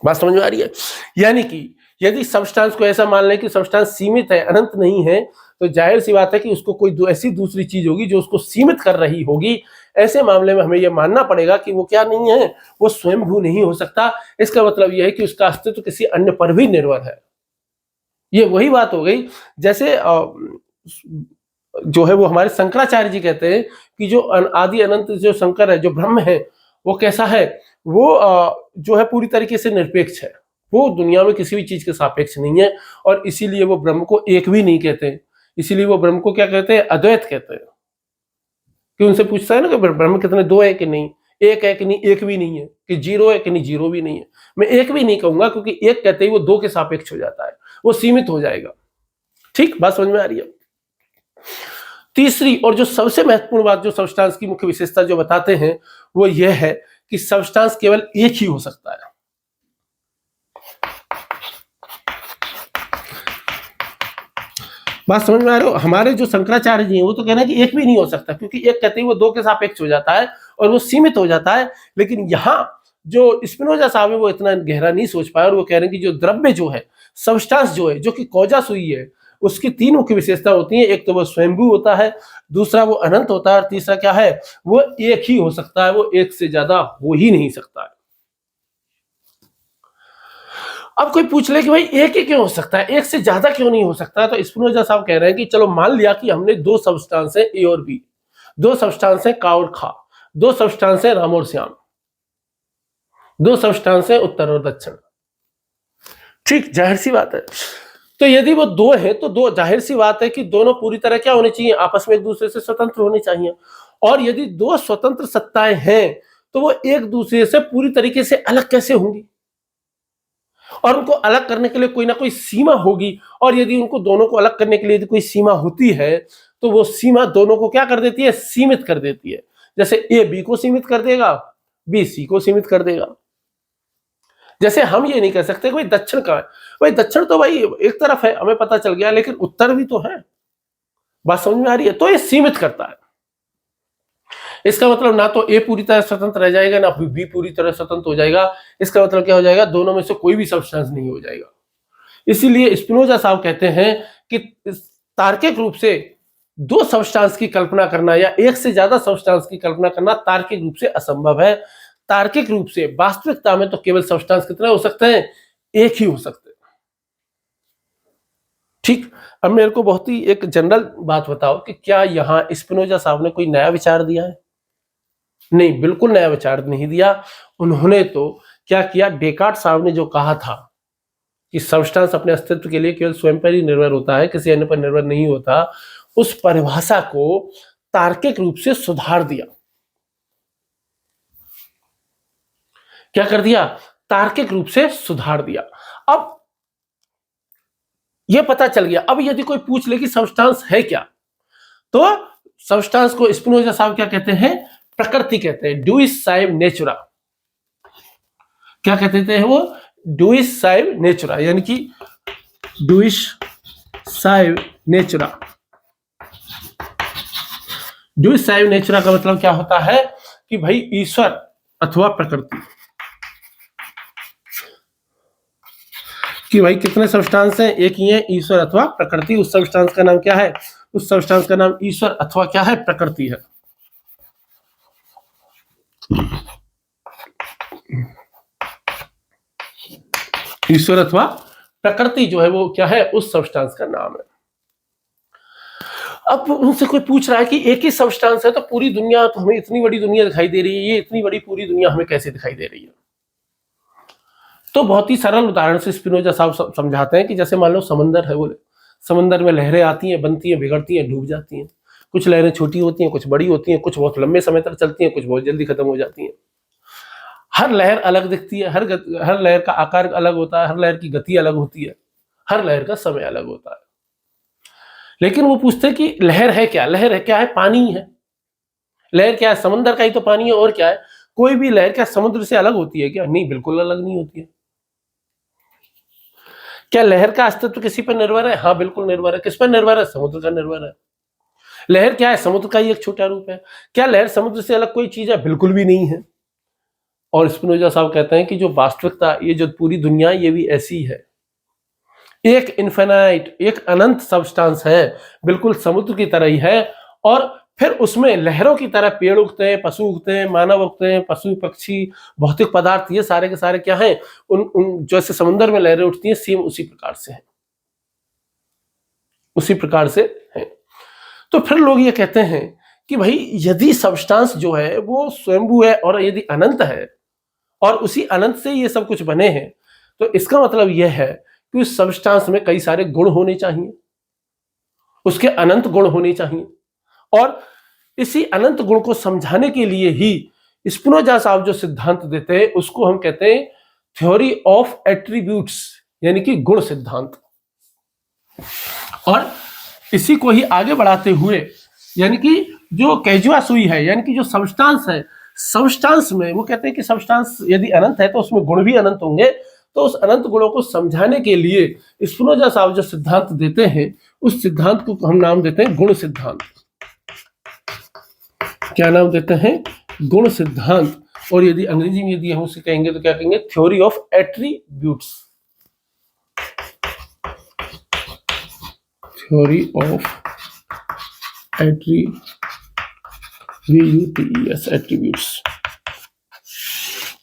बात समझ में आ रही है? यानी कि यदि सब्सटेंस को ऐसा मान लें कि सब्सटेंस सीमित है, अनंत नहीं है, तो जाहिर सी बात है कि उसको कोई ऐसी दूसरी चीज होगी जो उसको सीमित कर रही होगी। ऐसे मामले में हमें यह मानना पड़ेगा कि वो क्या नहीं है, वो स्वयंभू नहीं हो सकता। इसका मतलब यह है कि उसका अस्तित्व किसी अन्य पर भी निर्भर है। ये वही बात हो गई जैसे जो है वो हमारे शंकराचार्य जी कहते हैं कि जो आदि अनंत जो शंकर है, जो ब्रह्म है, वो कैसा है, वो जो है पूरी तरीके से निरपेक्ष है, वो दुनिया में किसी भी चीज के सापेक्ष नहीं है, और इसीलिए वो ब्रह्म को एक भी नहीं कहते। इसीलिए वो ब्रह्म को क्या कहते हैं, अद्वैत कहते हैं। कि उनसे पूछता है ना कि ब्रह्म कितने, दो है कि नहीं, एक है कि नहीं, एक भी नहीं है, कि जीरो है कि नहीं, जीरो भी नहीं है। मैं एक भी नहीं कहूंगा, क्योंकि एक कहते ही वो दो के सापेक्ष हो जाता है, वो सीमित हो जाएगा। ठीक, बात समझ में आ रही है। तीसरी और जो सबसे महत्वपूर्ण बात जो सब्सटेंस की मुख्य विशेषता जो बताते हैं, वो यह है कि सब्सटेंस केवल एक ही हो सकता है। बात समझ में आ रही हो। हमारे जो शंकराचार्य जी हैं वो तो कह रहे हैं कि एक भी नहीं हो सकता, क्योंकि एक कहते ही वो दो के सापेक्ष हो जाता है और वो सीमित हो जाता है। लेकिन यहाँ जो स्पिनोजा साहब है वो इतना गहरा नहीं सोच पाए, और वो कह रहे हैं कि जो द्रव्य जो है, सब्सटेंस जो है, जो कि कौजा सुई है, उसकी तीन मुख्य विशेषता होती है। एक तो वो स्वयंभू होता है, दूसरा वो अनंत होता है, और तीसरा क्या है, वो एक ही हो सकता है, वो एक से ज्यादा हो ही नहीं सकता है। अब कोई पूछ ले कि भाई एक ही क्यों हो सकता है, एक से ज्यादा क्यों नहीं हो सकता, तो स्पिनोजा साहब कह रहे हैं कि चलो मान लिया कि हमने दो सब्सटेंस है ए और बी, दो सब्सटेंस है का और खा, दो सब्सटेंस है राम और श्याम, दो सब्सटेंस है उत्तर और दक्षिण। ठीक, जाहिर सी बात है। तो यदि वो दो है तो दो, जाहिर सी बात है कि दोनों पूरी तरह क्या होने चाहिए, आपस में एक दूसरे से स्वतंत्र होने चाहिए। और यदि दो स्वतंत्र सत्ताएं हैं तो वो एक दूसरे से पूरी तरीके से अलग कैसे होंगी, और उनको अलग करने के लिए कोई ना कोई सीमा होगी। और यदि उनको दोनों को अलग करने के लिए यदि कोई सीमा होती है तो वो सीमा दोनों को क्या कर देती है, सीमित कर देती है। जैसे ए बी को सीमित कर देगा, बी सी को सीमित कर देगा। जैसे हम ये नहीं कह सकते भाई दक्षिण का है, भाई दक्षिण तो भाई एक तरफ है, हमें पता चल गया, लेकिन उत्तर भी तो है। बात समझ में आ रही है। तो ये सीमित करता है। इसका मतलब ना तो ए पूरी तरह स्वतंत्र रह जाएगा, ना बी पूरी तरह स्वतंत्र हो जाएगा। इसका मतलब क्या हो जाएगा, दोनों में से कोई भी सब्सटेंस नहीं हो जाएगा। इसीलिए स्पिनोजा साहब कहते हैं कि तार्किक रूप से दो सब्सटेंस की कल्पना करना या एक से ज्यादा सब्सटेंस की कल्पना करना तार्किक रूप से असंभव है। तार्किक रूप से वास्तविकता में तो केवल सब्सटेंस कितने हो सकते हैं, एक ही हो सकते हैं। ठीक, अब मेरे को बहुत ही एक जनरल बात बताओ कि क्या यहां स्पिनोजा साहब ने कोई नया विचार दिया है? नहीं, बिल्कुल नया विचार नहीं दिया। उन्होंने तो क्या किया, डेकार्ट साहब ने जो कहा था कि सब्सटेंस अपने अस्तित्व के लिए केवल स्वयं पर ही निर्भर होता है, किसी अन्य पर निर्भर नहीं होता, उस परिभाषा को तार्किक रूप से सुधार दिया। क्या कर दिया, तार्किक रूप से सुधार दिया। अब यह पता चल गया। अब यदि कोई पूछ ले कि सब्सटेंस है क्या, तो सब्सटेंस को स्पिनोजा साहब क्या कहते हैं, प्रकृति कहते हैं, डुइस साइव नेचुरा। क्या कहते थे वो, डुइस साइव नेचुरा, यानी कि डुइस साइव नेचुरा। डुइस साइव नेचुरा का मतलब क्या होता है कि भाई ईश्वर अथवा प्रकृति, कि भाई कितने सब्सटेंस हैं, एक ही है, ईश्वर अथवा प्रकृति। उस सब्सटेंस का नाम क्या है, उस सब्सटेंस का नाम ईश्वर अथवा क्या है, प्रकृति है। ईश्वर अथवा प्रकृति जो है वो क्या है, उस सब्सटेंस का नाम है। अब उनसे कोई पूछ रहा है कि एक ही सब्सटेंस है तो पूरी दुनिया, तो हमें इतनी बड़ी दुनिया दिखाई दे रही है, ये इतनी बड़ी पूरी दुनिया हमें कैसे दिखाई दे रही है? तो बहुत ही सरल उदाहरण से स्पिनोजा साहब समझाते हैं कि जैसे मान लो समंदर है, बोले समंदर में लहरें आती हैं, बनती हैं, बिगड़ती हैं, डूब जाती हैं। कुछ लहरें छोटी होती हैं, कुछ बड़ी होती हैं, कुछ बहुत लंबे समय तक चलती हैं, कुछ बहुत जल्दी खत्म हो जाती हैं। हर लहर अलग दिखती है, हर लहर का आकार अलग होता है, हर लहर की गति अलग होती है, हर लहर का समय अलग होता है। लेकिन वो पूछते हैं कि लहर है क्या, लहर है क्या है, पानी है। लहर क्या है, समंदर का ही तो पानी है, और क्या है? कोई भी लहर क्या समुद्र से अलग होती है क्या? नहीं, बिल्कुल अलग नहीं होती है। क्या लहर का अस्तित्व किसी पर निर्भर है? हाँ, बिल्कुल निर्भर है। किस पर निर्भर है? समुद्र का निर्भर है। लहर क्या है, समुद्र का ही एक छोटा रूप है। क्या लहर समुद्र से अलग कोई चीज है? बिल्कुल भी नहीं है। और स्पिनोजा साहब कहते हैं कि जो वास्तविकता, ये जो पूरी दुनिया, ये भी ऐसी है। एक इन्फिनाइट, एक अनंत सब्सटेंस है, बिल्कुल समुद्र की तरह ही है। और फिर उसमें लहरों की तरह पेड़ उगते हैं, पशु उगते हैं, मानव उगते हैं, पशु पक्षी, भौतिक पदार्थ, ये सारे के सारे क्या हैं, उन जैसे समुद्र में लहरें उठती हैं, सेम उसी प्रकार से है, उसी प्रकार से है। तो फिर लोग ये कहते हैं कि भाई यदि सब्सटेंस जो है वो स्वयंभू है और यदि अनंत है और उसी अनंत से ये सब कुछ बने हैं, तो इसका मतलब यह है कि उस सब्सटेंस में कई सारे गुण होने चाहिए, उसके अनंत गुण होने चाहिए। और इसी अनंत गुण को समझाने के लिए ही स्पिनोजा साहब जो सिद्धांत देते हैं उसको हम कहते हैं थ्योरी ऑफ एट्रीब्यूट्स, यानी कि गुण सिद्धांत। और इसी को ही आगे बढ़ाते हुए, यानी कि जो कैजुआ सुई है, यानी कि जो सब्सटेंस है, सब्सटेंस में वो कहते हैं कि सब्सटेंस यदि अनंत है तो उसमें गुण भी अनंत होंगे। तो उस अनंत गुणों को समझाने के लिए स्पिनोजा साहब जो सिद्धांत देते हैं, उस सिद्धांत को हम नाम देते हैं गुण सिद्धांत। क्या नाम देते हैं? गुण सिद्धांत। और यदि अंग्रेजी में यदि हम उसे कहेंगे तो क्या कहेंगे? Theory of attributes. Theory of attributes.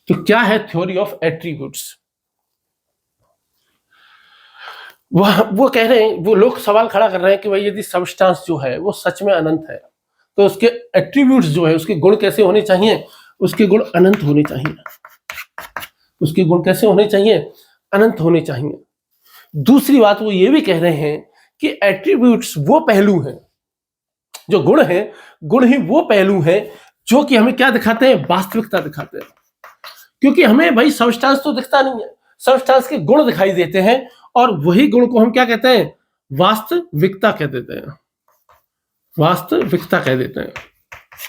तो क्या है थ्योरी ऑफ एट्रीब्यूट्स? वो कह रहे हैं, वो लोग सवाल खड़ा कर रहे हैं कि भाई यदि सब्सटेंस जो है वो सच में अनंत है तो उसके एट्रीब्यूट्स जो है, उसके गुण कैसे होने चाहिए? उसके गुण अनंत होने चाहिए। उसके गुण कैसे होने चाहिए? अनंत होने चाहिए। दूसरी बात वो ये भी कह रहे हैं कि एट्रीब्यूट्स वो पहलू हैं, जो गुण हैं, गुण ही वो पहलू हैं जो कि हमें क्या दिखाते हैं? वास्तविकता दिखाते हैं। क्योंकि हमें भाई सब्सटेंस तो दिखता नहीं है, सब्सटेंस के गुण दिखाई देते हैं, और वही गुण को हम क्या कहते हैं? वास्तविकता कह देते हैं। वास्तविकता कह देते हैं।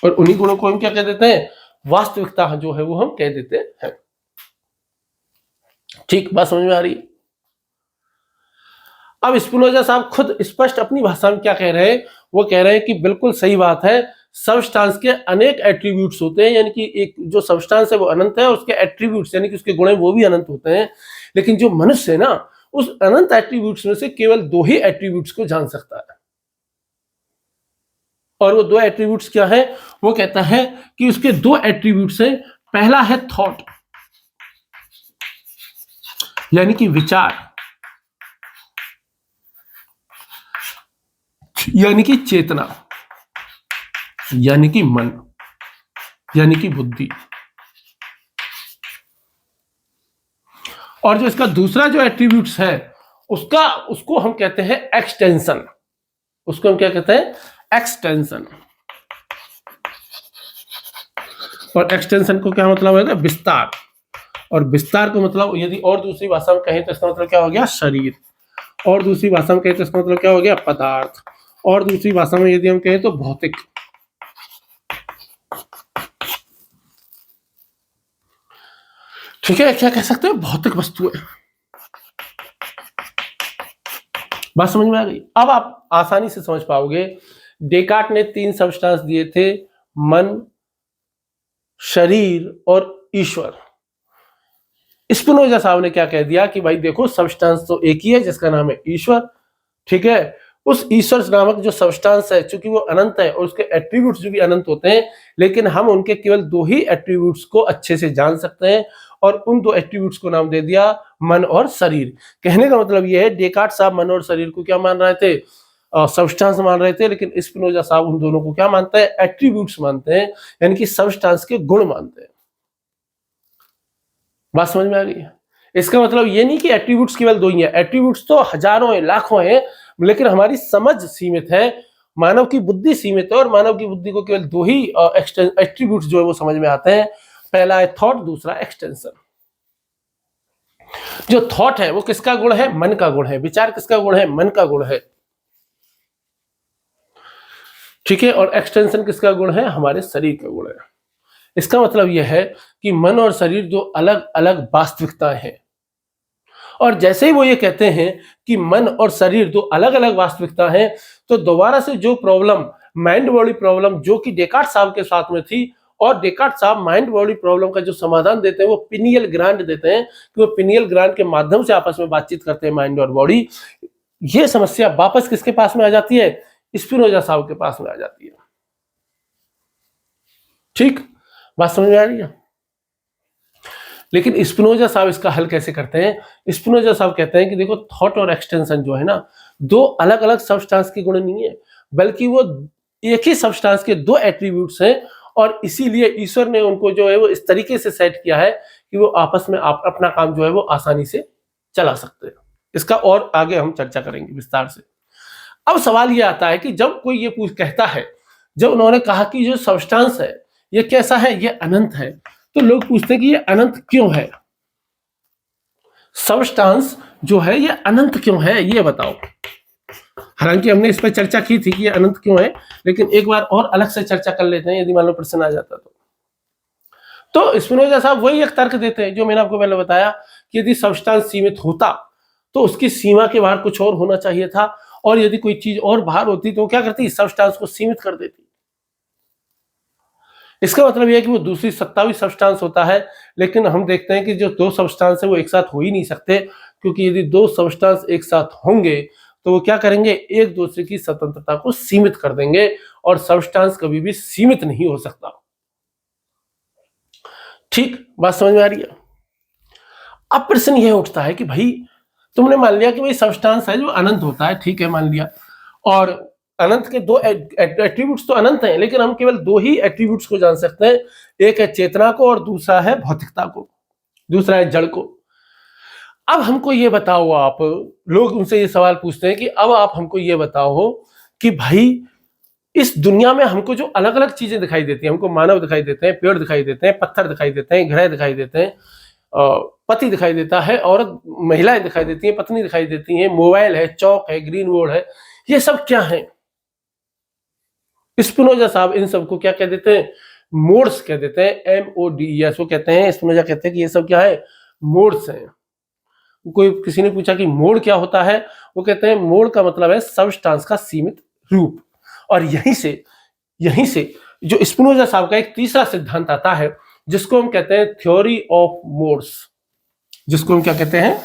और उन्हीं गुणों को हम क्या कह देते हैं? वास्तविकता जो है वो हम कह देते हैं। ठीक, बात समझ में आ रही है? अब स्पिनोजा साहब खुद स्पष्ट अपनी भाषा में क्या कह रहे हैं? वो कह रहे हैं कि बिल्कुल सही बात है, सब्सटेंस के अनेक एट्रीब्यूट्स होते हैं, यानी कि एक जो सब्सटेंस है वो अनंत है, उसके एट्रीब्यूट्स यानी कि उसके गुण वो भी अनंत होते हैं। लेकिन जो मनुष्य है ना, उस अनंत एट्रीब्यूट्स में से केवल 2 ही एट्रीब्यूट्स को जान सकता है। और वो 2 एट्रीब्यूट्स क्या है? वो कहता है कि उसके 2 एट्रीब्यूट्स हैं। पहला है थॉट, यानी कि विचार, यानी कि चेतना, यानी कि मन, यानी कि बुद्धि। और जो इसका दूसरा जो एट्रीब्यूट्स है उसको हम कहते हैं एक्सटेंशन। उसको हम क्या कहते हैं? एक्सटेंशन। और एक्सटेंशन को क्या मतलब है? विस्तार। और विस्तार को मतलब यदि और दूसरी भाषा में कहें तो इसका मतलब क्या हो गया? शरीर। और दूसरी भाषा में कहें तो इसका मतलब क्या हो गया? पदार्थ। और दूसरी भाषा में यदि हम कहें तो भौतिक। ठीक है, क्या कह सकते हैं? भौतिक वस्तुएं। बात समझ में आ गई? अब आप आसानी से समझ पाओगे। डेकार्ट ने 3 सब्सटेंस दिए थे, मन, शरीर और ईश्वर। स्पिनोजा साहब ने क्या कह दिया कि भाई देखो, सब्सटेंस तो एक ही है जिसका नाम है ईश्वर। ठीक है, उस ईश्वर नामक जो सब्सटेंस है, चूंकि वो अनंत है और उसके एट्रीब्यूट्स जो भी अनंत होते हैं, लेकिन हम उनके केवल 2 ही एट्रीब्यूट्स को अच्छे से जान सकते हैं, और उन 2 एट्रीब्यूट्स को नाम दे दिया मन और शरीर। कहने का मतलब यह है, डेकार्ट साहब मन और शरीर को क्या मान रहे थे? सब्सटेंस मान रहे थे, लेकिन स्पिनोजा साहब उन दोनों को क्या मानते हैं? एट्रीब्यूट्स मानते हैं, यानी कि सब्सटेंस के गुण मानते हैं। बात समझ में आ गई है? इसका मतलब ये नहीं कि एट्रीब्यूट्स केवल 2 ही हैं, एट्रीब्यूट्स तो हजारों हैं, लाखों हैं, लेकिन हमारी समझ सीमित है, मानव की बुद्धि सीमित है, और मानव की बुद्धि को केवल 2 ही एट्रीब्यूट्स जो है वो समझ में आते हैं। पहला है थॉट, दूसरा एक्सटेंशन। जो थॉट है वो किसका गुण है? मन का गुण है। विचार किसका गुण है? मन का गुण है। ठीक है, और एक्सटेंशन किसका गुण है? हमारे शरीर का गुण है। इसका मतलब यह है कि मन और शरीर दो अलग अलग वास्तविकताएं हैं, और जैसे ही वो ये कहते हैं कि मन और शरीर दो अलग अलग वास्तविकता हैं, तो दोबारा से जो प्रॉब्लम, माइंड बॉडी प्रॉब्लम, जो कि डेकार्ट साहब के साथ में थी, और डेकार्ट साहब माइंड बॉडी प्रॉब्लम का जो समाधान देते हैं वो पिनियल ग्लैंड देते हैं कि वो पिनियल ग्लैंड के माध्यम से आपस में बातचीत करते हैं माइंड और बॉडी। ये समस्या वापस किसके पास में आ जाती है? स्पिनोजा साहब के पास में आ जाती है। ठीक, बात समझ में आ रही है? लेकिन स्पिनोजा साहब इसका हल कैसे करते हैं? स्पिनोजा साहब कहते हैं कि देखो, थॉट और एक्सटेंशन जो है ना, दो अलग अलग सब्सटेंस के गुण नहीं है, बल्कि वो एक ही सब्सटेंस के दो एट्रीब्यूट्स हैं, और इसीलिए ईश्वर ने उनको जो है वो इस तरीके से सेट किया है कि वो आपस में अपना काम जो है वो आसानी से चला सकते हैं। इसका और आगे हम चर्चा करेंगे विस्तार से। अब सवाल ये आता है कि जब कोई ये कहता है, जब उन्होंने कहा कि जो सब्सटेंस है ये कैसा है? ये अनंत है, तो लोग पूछते हैं कि ये अनंत क्यों है? सब्सटेंस जो है ये अनंत क्यों है, ये बताओ। हालांकि हमने इस पर चर्चा की थी कि ये अनंत क्यों है, लेकिन एक बार और अलग से चर्चा कर लेते हैं, यदि मान लो प्रश्न आ जाता तो स्पिनोजा साहब वही एक तर्क देते हैं जो मैंने आपको पहले बताया कि यदि सब्सटेंस सीमित होता तो उसकी सीमा के बाहर कुछ और होना चाहिए था, और यदि कोई चीज और बाहर होती तो क्या करती? सब्सटेंस को सीमित कर देती। इसका मतलब यह है कि वो दूसरी सत्ता भी सब्सटेंस होता है, लेकिन हम देखते हैं कि जो दो सब्सटेंस है वो एक साथ हो ही नहीं सकते, क्योंकि यदि दो सब्सटेंस एक साथ होंगे तो वो क्या करेंगे? एक दूसरे की स्वतंत्रता को सीमित कर देंगे, और सब्सटेंस कभी भी सीमित नहीं हो सकता। ठीक, बात समझ में आ रही है? अब प्रश्न यह उठता है कि भाई तुमने मान लिया कि भाई सब्सटेंस है जो अनंत होता है, ठीक है, मान लिया, और अनंत के दो एट्रीब्यूट्स तो अनंत हैं, लेकिन हम केवल दो ही एट्रीब्यूट्स को जान सकते हैं, एक है चेतना को और दूसरा है भौतिकता को, दूसरा है जड़ को। अब हमको ये बताओ, आप लोग उनसे ये सवाल पूछते हैं कि अब आप हमको ये बताओ कि भाई इस दुनिया में हमको जो अलग अलग चीजें दिखाई देती हैं, हमको मानव दिखाई देते हैं, पेड़ दिखाई देते हैं, पत्थर दिखाई देते हैं, ग्रह दिखाई देते हैं, पति दिखाई देता है, औरत महिलाएं दिखाई देती हैं, पत्नी दिखाई देती हैं, मोबाइल है, चौक है, ग्रीन बोर्ड है, ये सब क्या है? स्पिनोजा साहब इन सबको क्या कह देते हैं? मोड्स कह देते हैं, MODES। वो कहते हैं, स्पिनोजा कहते हैं कि ये सब क्या है? मोड्स हैं। कोई किसी ने पूछा कि मोड क्या होता है, वो कहते हैं मोड का मतलब है सब्सटेंस का सीमित रूप। और यहीं से जो स्पिनोजा साहब का एक तीसरा सिद्धांत आता है, जिसको हम कहते हैं थ्योरी ऑफ मोड्स, जिसको हम क्या कहते हैं?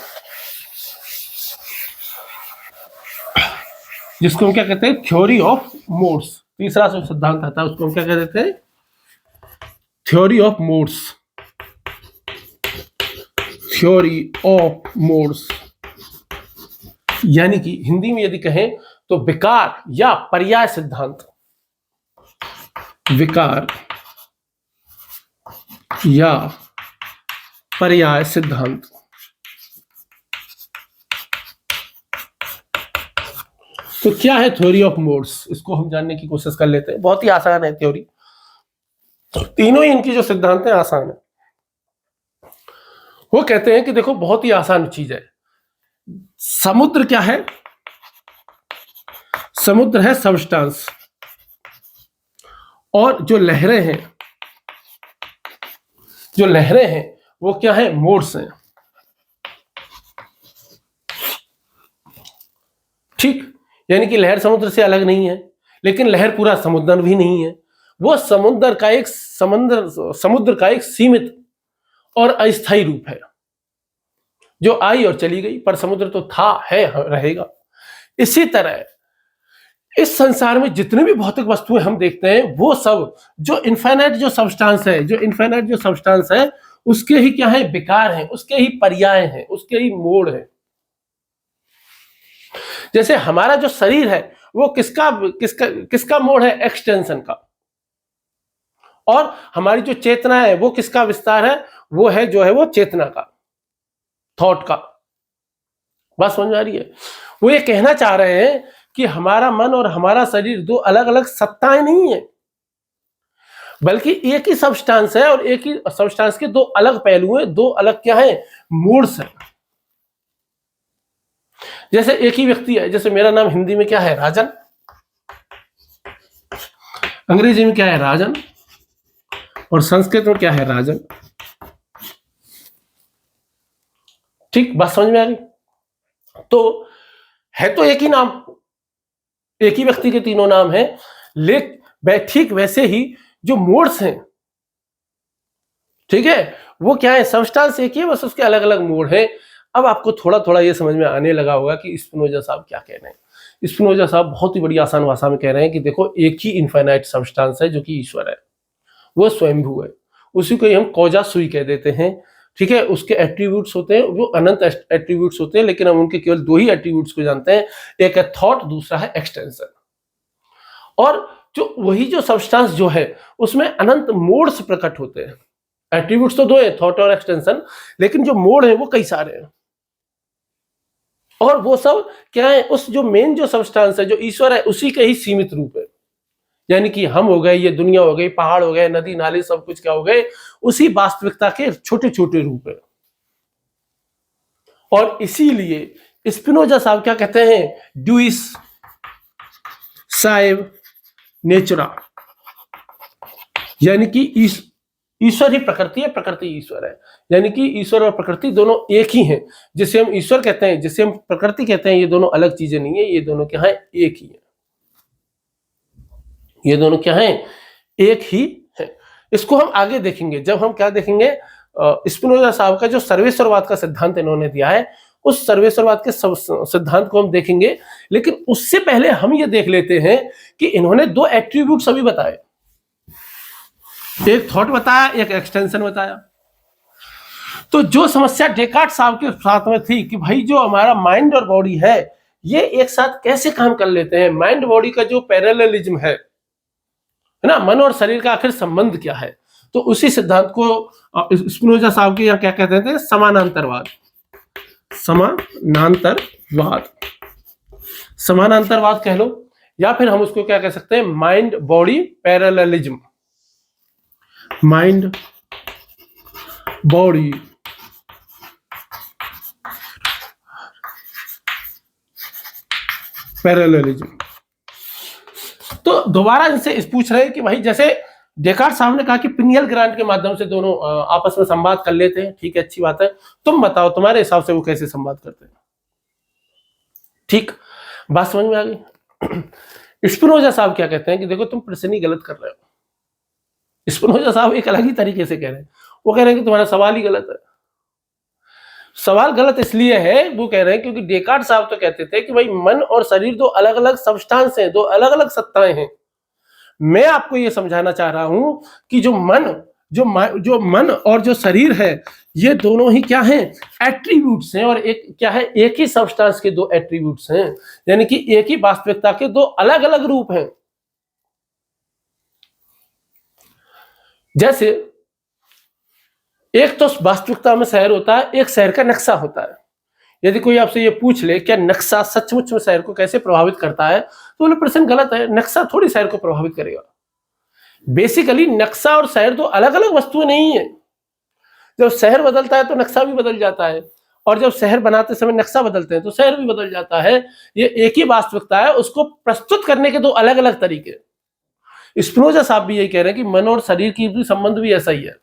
जिसको हम क्या कहते हैं? Theory of modes. तीसरा जो सिद्धांत आता है उसको हम क्या कह देते हैं? Theory of modes. Theory of modes, यानी कि हिंदी में यदि कहें तो विकार या पर्याय सिद्धांत। विकार या पर्याय सिद्धांत। तो क्या है थ्योरी ऑफ मोड्स? इसको हम जानने की कोशिश कर लेते हैं। बहुत ही आसान है थ्योरी, तीनों ही इनकी जो सिद्धांत है आसान है। वो कहते हैं कि देखो, बहुत ही आसान चीज है। समुद्र क्या है? समुद्र है सब्सटेंस, और जो लहरें हैं वो क्या है? मोड्स हैं। ठीक, यानी कि लहर समुद्र से अलग नहीं है, लेकिन लहर पूरा समुद्र भी नहीं है। वो समुद्र का एक सीमित और अस्थायी रूप है, जो आई और चली गई, पर समुद्र तो था, है, रहेगा। इसी तरह इस संसार में जितने भी भौतिक वस्तुएं हम देखते हैं, वो सब जो इनफाइनाइट जो सब्सटेंस है, उसके ही क्या है? विकार हैं, उसके ही पर्याय हैं, उसके ही मोड हैं। जैसे हमारा जो शरीर है वो किसका मोड है? एक्सटेंशन का। और हमारी जो चेतना है वो किसका विस्तार है? वो है जो है वो चेतना का, थॉट का। बात समझ में आ रही है? वो ये कहना चाह रहे हैं कि हमारा मन और हमारा शरीर दो अलग अलग सत्ताएं नहीं है, बल्कि एक ही सब्सटेंस है, और एक ही सब्सटेंस के दो अलग पहलू हैं, दो अलग क्या है? मोड्स हैं। जैसे एक ही व्यक्ति है, जैसे मेरा नाम हिंदी में क्या है? राजन, अंग्रेजी में क्या है? राजन, और संस्कृत में क्या है? राजन। ठीक, बात समझ में आ रही? तो है तो एक ही नाम, एक ही व्यक्ति के तीनों नाम हैं, लेकिन ठीक वैसे ही जो मोड्स हैं ठीक है, वो क्या है, सब्सटेंस एक ही है, बस उसके अलग अलग मोड है। अब आपको थोड़ा थोड़ा ये समझ में आने लगा होगा कि स्पिनोजा साहब क्या कह रहे हैं। स्पिनोजा साहब बहुत ही बड़ी आसान भाषा में कह रहे हैं कि देखो, एक ही इनफाइनाइट सब्सटेंस है जो कि ईश्वर है, वो स्वयंभू है, उसी को ही हम कौजा सुई कह देते हैं। ठीक है, उसके एट्रीब्यूट्स होते हैं, वो अनंत एट्रीब्यूट्स होते हैं, लेकिन हम उनके केवल दो ही एट्रीब्यूट्स को जानते हैं, एक है थॉट, दूसरा है एक्सटेंशन। और जो वही जो सब्सटेंस जो है उसमें अनंत मोड्स प्रकट होते हैं। एट्रीब्यूट्स तो दो है, थॉट और एक्सटेंशन, लेकिन जो मोड है वो कई सारे हैं। और वो सब क्या है, उस जो मेन जो सब्सटेंस है, जो ईश्वर है, उसी के ही सीमित रूप है। यानी कि हम हो गए, ये दुनिया हो गई, पहाड़ हो गए, नदी नाले, सब कुछ क्या हो गए, उसी वास्तविकता के छोटे छोटे रूप है। और इसीलिए स्पिनोजा साहब क्या कहते हैं, ड्यूइस साइव नेचुरा, यानी कि ईश्वर ही प्रकृति है, प्रकृति ईश्वर है। यानी कि ईश्वर और प्रकृति दोनों एक ही हैं। जिसे हम ईश्वर कहते हैं, जिसे हम प्रकृति कहते हैं, ये दोनों अलग चीजें नहीं है, ये दोनों क्या है, एक ही है। ये दोनों क्या है, एक ही है। इसको हम आगे देखेंगे, जब हम क्या देखेंगे, स्पिनोजा साहब का जो सर्वेश्वरवाद का सिद्धांत इन्होंने दिया है, उस सर्वेश्वरवाद के सिद्धांत को हम देखेंगे। लेकिन उससे पहले हम ये देख लेते हैं कि इन्होंने दो एट्रीब्यूट अभी बताए, एक थॉट बताया, एक एक्सटेंशन बताया। तो जो समस्या डेकार्ट साहब के साथ में थी कि भाई जो हमारा माइंड और बॉडी है, ये एक साथ कैसे काम कर लेते हैं, माइंड बॉडी का जो पैरेललिज्म है ना, मन और शरीर का आखिर संबंध क्या है, तो उसी सिद्धांत को स्पिनोजा साहब के यहाँ क्या कहते थे, समानांतरवाद। समानांतरवाद, समानांतरवाद कह लो, या फिर हम उसको क्या कह सकते हैं, mind body parallelism. Mind body parallelism. तो दोबारा इनसे पूछ रहे हैं कि भाई जैसे डेकार्ट साहब ने कहा कि पिनियल ग्लैंड के माध्यम से दोनों आपस में संवाद कर लेते हैं, ठीक है, अच्छी बात है। तुम बताओ तुम्हारे हिसाब से वो कैसे संवाद करते हैं। ठीक, बात समझ में आ गई। स्पिनोजा साहब क्या कहते हैं कि देखो, तुम प्रश्न ही गलत कर रहे हो। स्पिनोजा साहब एक अलग ही तरीके से कह रहे हैं, वो कह रहे हैं कि तुम्हारा सवाल ही गलत है। सवाल गलत इसलिए है, वो कह रहे हैं क्योंकि डेकार्ट साहब तो कहते थे कि भाई मन और शरीर दो अलग अलग सब्सटेंस हैं, दो अलग अलग सत्ताएं हैं। मैं आपको ये समझाना चाह रहा हूं कि जो मन और जो शरीर है, ये दोनों ही क्या हैं, एट्रीब्यूट्स हैं। और एक क्या है, एक ही सब्सटेंस के दो एट्रीब्यूट्स हैं, यानी कि एक ही वास्तविकता के दो अलग अलग रूप हैं। जैसे एक तो वास्तविकता में शहर होता है, एक शहर का नक्शा होता है। यदि कोई आपसे ये पूछ ले क्या नक्शा सचमुच में शहर को कैसे प्रभावित करता है, तो बोले प्रश्न गलत है, नक्शा थोड़ी शहर को प्रभावित करेगा। बेसिकली नक्शा और शहर तो अलग अलग वस्तुएं नहीं है। जब शहर बदलता है तो नक्शा भी बदल जाता है, और जब शहर बनाते समय नक्शा बदलते हैं तो शहर भी बदल जाता है। ये एक ही वास्तविकता है, उसको प्रस्तुत करने के दो अलग अलग तरीके। स्पिनोजा साहब भी यही कह रहे हैं कि मन और शरीर की भी संबंध भी ऐसा ही है।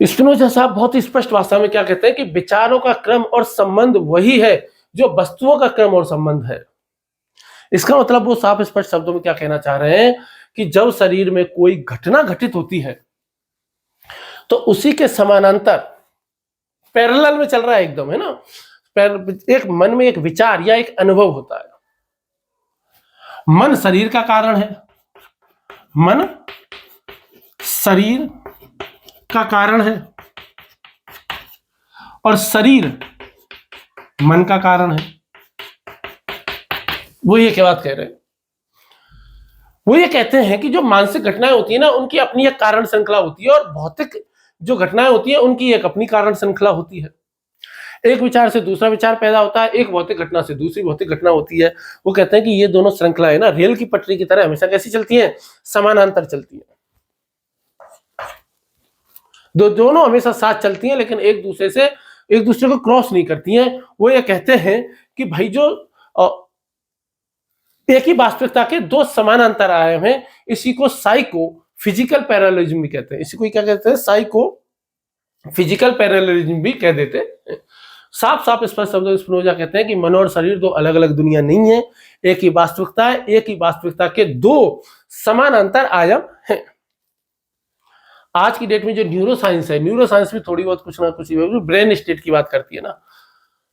स्पिनोजा साहब बहुत ही स्पष्ट भाषा में क्या कहते हैं कि विचारों का क्रम और संबंध वही है जो वस्तुओं का क्रम और संबंध है। इसका मतलब वो साफ स्पष्ट शब्दों में क्या कहना चाह रहे हैं कि जब शरीर में कोई घटना घटित होती है तो उसी के समानांतर पैरेलल में चल रहा है एकदम, है ना। एक मन में एक विचार या एक अनुभव होता है। मन शरीर का कारण है, मन शरीर का कारण है, और शरीर मन का कारण है। वो ये क्या बात कह रहे हैं, वो ये कहते हैं कि जो मानसिक घटनाएं होती है ना, उनकी अपनी एक कारण श्रृंखला होती है, और भौतिक जो घटनाएं होती है उनकी एक अपनी कारण श्रृंखला होती है। एक विचार से दूसरा विचार पैदा होता है, एक भौतिक घटना से दूसरी भौतिक घटना होती है। वो कहते हैं कि ये दोनों श्रृंखलाएं ना रेल की पटरी की तरह हमेशा कैसी चलती हैं, समानांतर चलती हैं। दोनों हमेशा साथ चलती हैं, लेकिन एक दूसरे को क्रॉस नहीं करती हैं। वो ये कहते हैं कि भाई जो एक ही वास्तविकता के दो समानांतर आयाम हैं, इसी को साइको फिजिकल पैरेललिज्म भी कहते हैं। इसी को क्या कहते हैं, साइको फिजिकल पैरेललिज्म भी कह देते हैं। साफ साफ स्पष्ट शब्दों में स्पिनोजा कहते हैं कि मन और शरीर दो अलग अलग दुनिया नहीं है, एक ही वास्तविकता है, एक ही वास्तविकता के दो समानांतर आयाम हैं। आज की डेट में जो न्यूरो साइंस है, न्यूरो साइंस भी थोड़ी बहुत कुछ ना कुछ ब्रेन स्टेट की बात करती है ना।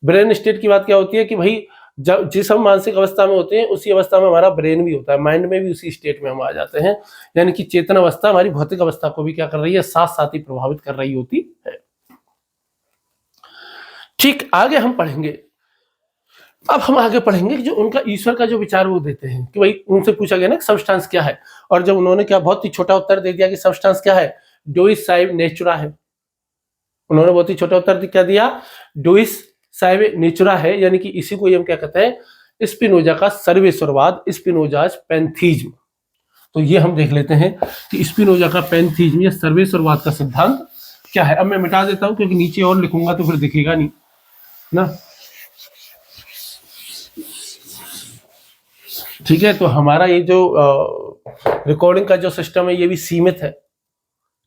ब्रेन स्टेट की बात क्या होती है कि भाई जब जिस हम मानसिक अवस्था में होते हैं उसी अवस्था में हमारा ब्रेन भी होता है, माइंड में भी उसी स्टेट में हम आ जाते हैं। यानी कि चेतन अवस्था हमारी भौतिक अवस्था को भी क्या कर रही है, साथ साथ ही प्रभावित कर रही होती है। ठीक, आगे हम पढ़ेंगे। अब हम आगे पढ़ेंगे कि जो उनका ईश्वर का जो विचार वो देते हैं कि भाई उनसे पूछा गया ना सब्सटेंस क्या है, और जब उन्होंने क्या बहुत ही छोटा उत्तर दे दिया कि सब्सटेंस क्या है, डुइस साइब नेचुरा है। उन्होंने बहुत ही छोटा उत्तर क्या दिया, डुइस साइब नेचुरा है, यानी कि इसी को हम क्या कहते हैं, स्पिनोजा का सर्वेश्वरवाद, स्पिनोजाज पैंथीज्म। तो ये हम देख लेते हैं कि स्पिनोजा का पैंथीज्म या सर्वेश्वरवाद का सिद्धांत क्या है। अब मैं मिटा देता हूं क्योंकि नीचे और लिखूंगा तो फिर दिखेगा नहीं ना। ठीक है, तो हमारा ये जो रिकॉर्डिंग का जो सिस्टम है ये भी सीमित है।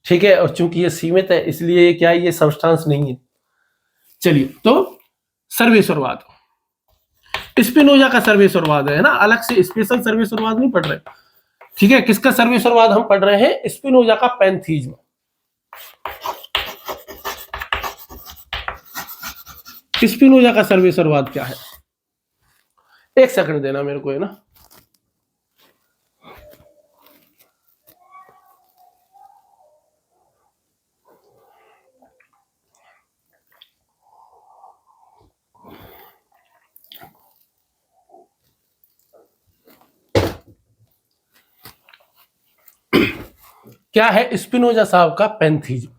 ठीक है, और चूंकि ये सीमित है इसलिए क्या है, ये सब्सटेंस नहीं है। चलिए, तो सर्वेश्वरवाद, स्पिनोजा का सर्वेश्वरवाद है ना, अलग से स्पेशल सर्वेश्वरवाद नहीं पढ़ रहे। ठीक है, किसका सर्वेश्वरवाद हम पढ़ रहे हैं, स्पिनोजा का पैंथीज्म। स्पिनोजा का सर्वेश्वरवाद क्या है, एक सेकंड देना मेरे को, है ना। क्या है स्पिनोजा साहब का पैंथीज्म।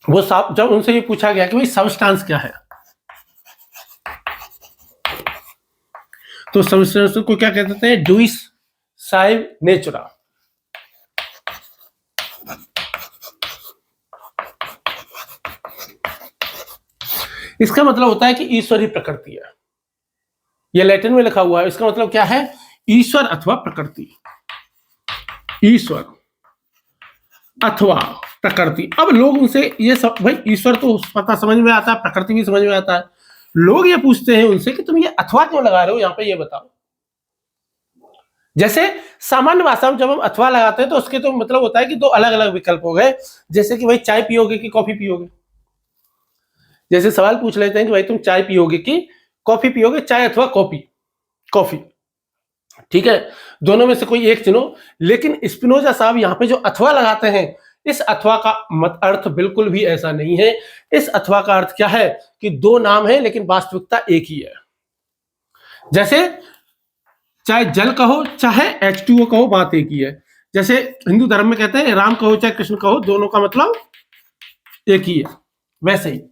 वो साहब जब उनसे ये पूछा गया कि भाई सब्सटेंस क्या है, तो सब्सटेंस को क्या कहते हैं, डुइस साइब नेचुरा। इसका मतलब होता है कि ईश्वरी प्रकृति है, ये लैटिन में लिखा हुआ है। इसका मतलब क्या है, ईश्वर अथवा प्रकृति, ईश्वर अथवा प्रकृति। अब लोग उनसे ये सब, भाई ईश्वर तो पता समझ में आता है, प्रकृति भी समझ में आता है। लोग ये पूछते हैं उनसे कि तुम ये अथवा क्यों लगा रहे हो यहां पे, ये बताओ। जैसे सामान्य भाषा में जब हम अथवा लगाते हैं तो उसके तो मतलब होता है कि दो अलग अलग विकल्प हो गए, जैसे कि भाई चाय पियोगे कि कॉफी पियोगे। जैसे सवाल पूछ लेते हैं कि भाई तुम चाय पियोगे कि कॉफी पियोगे, चाय अथवा कॉफी, कॉफी। ठीक है, दोनों में से कोई एक चुनो। लेकिन स्पिनोजा साहब यहाँ पे जो अथवा लगाते हैं, इस अथवा का मत अर्थ बिल्कुल भी ऐसा नहीं है। इस अथवा का अर्थ क्या है कि दो नाम है लेकिन वास्तविकता एक ही है। जैसे चाहे जल कहो चाहे H2O कहो, बात एक ही है। जैसे हिंदू धर्म में कहते हैं राम कहो चाहे कृष्ण कहो, दोनों का मतलब एक ही है। वैसे ही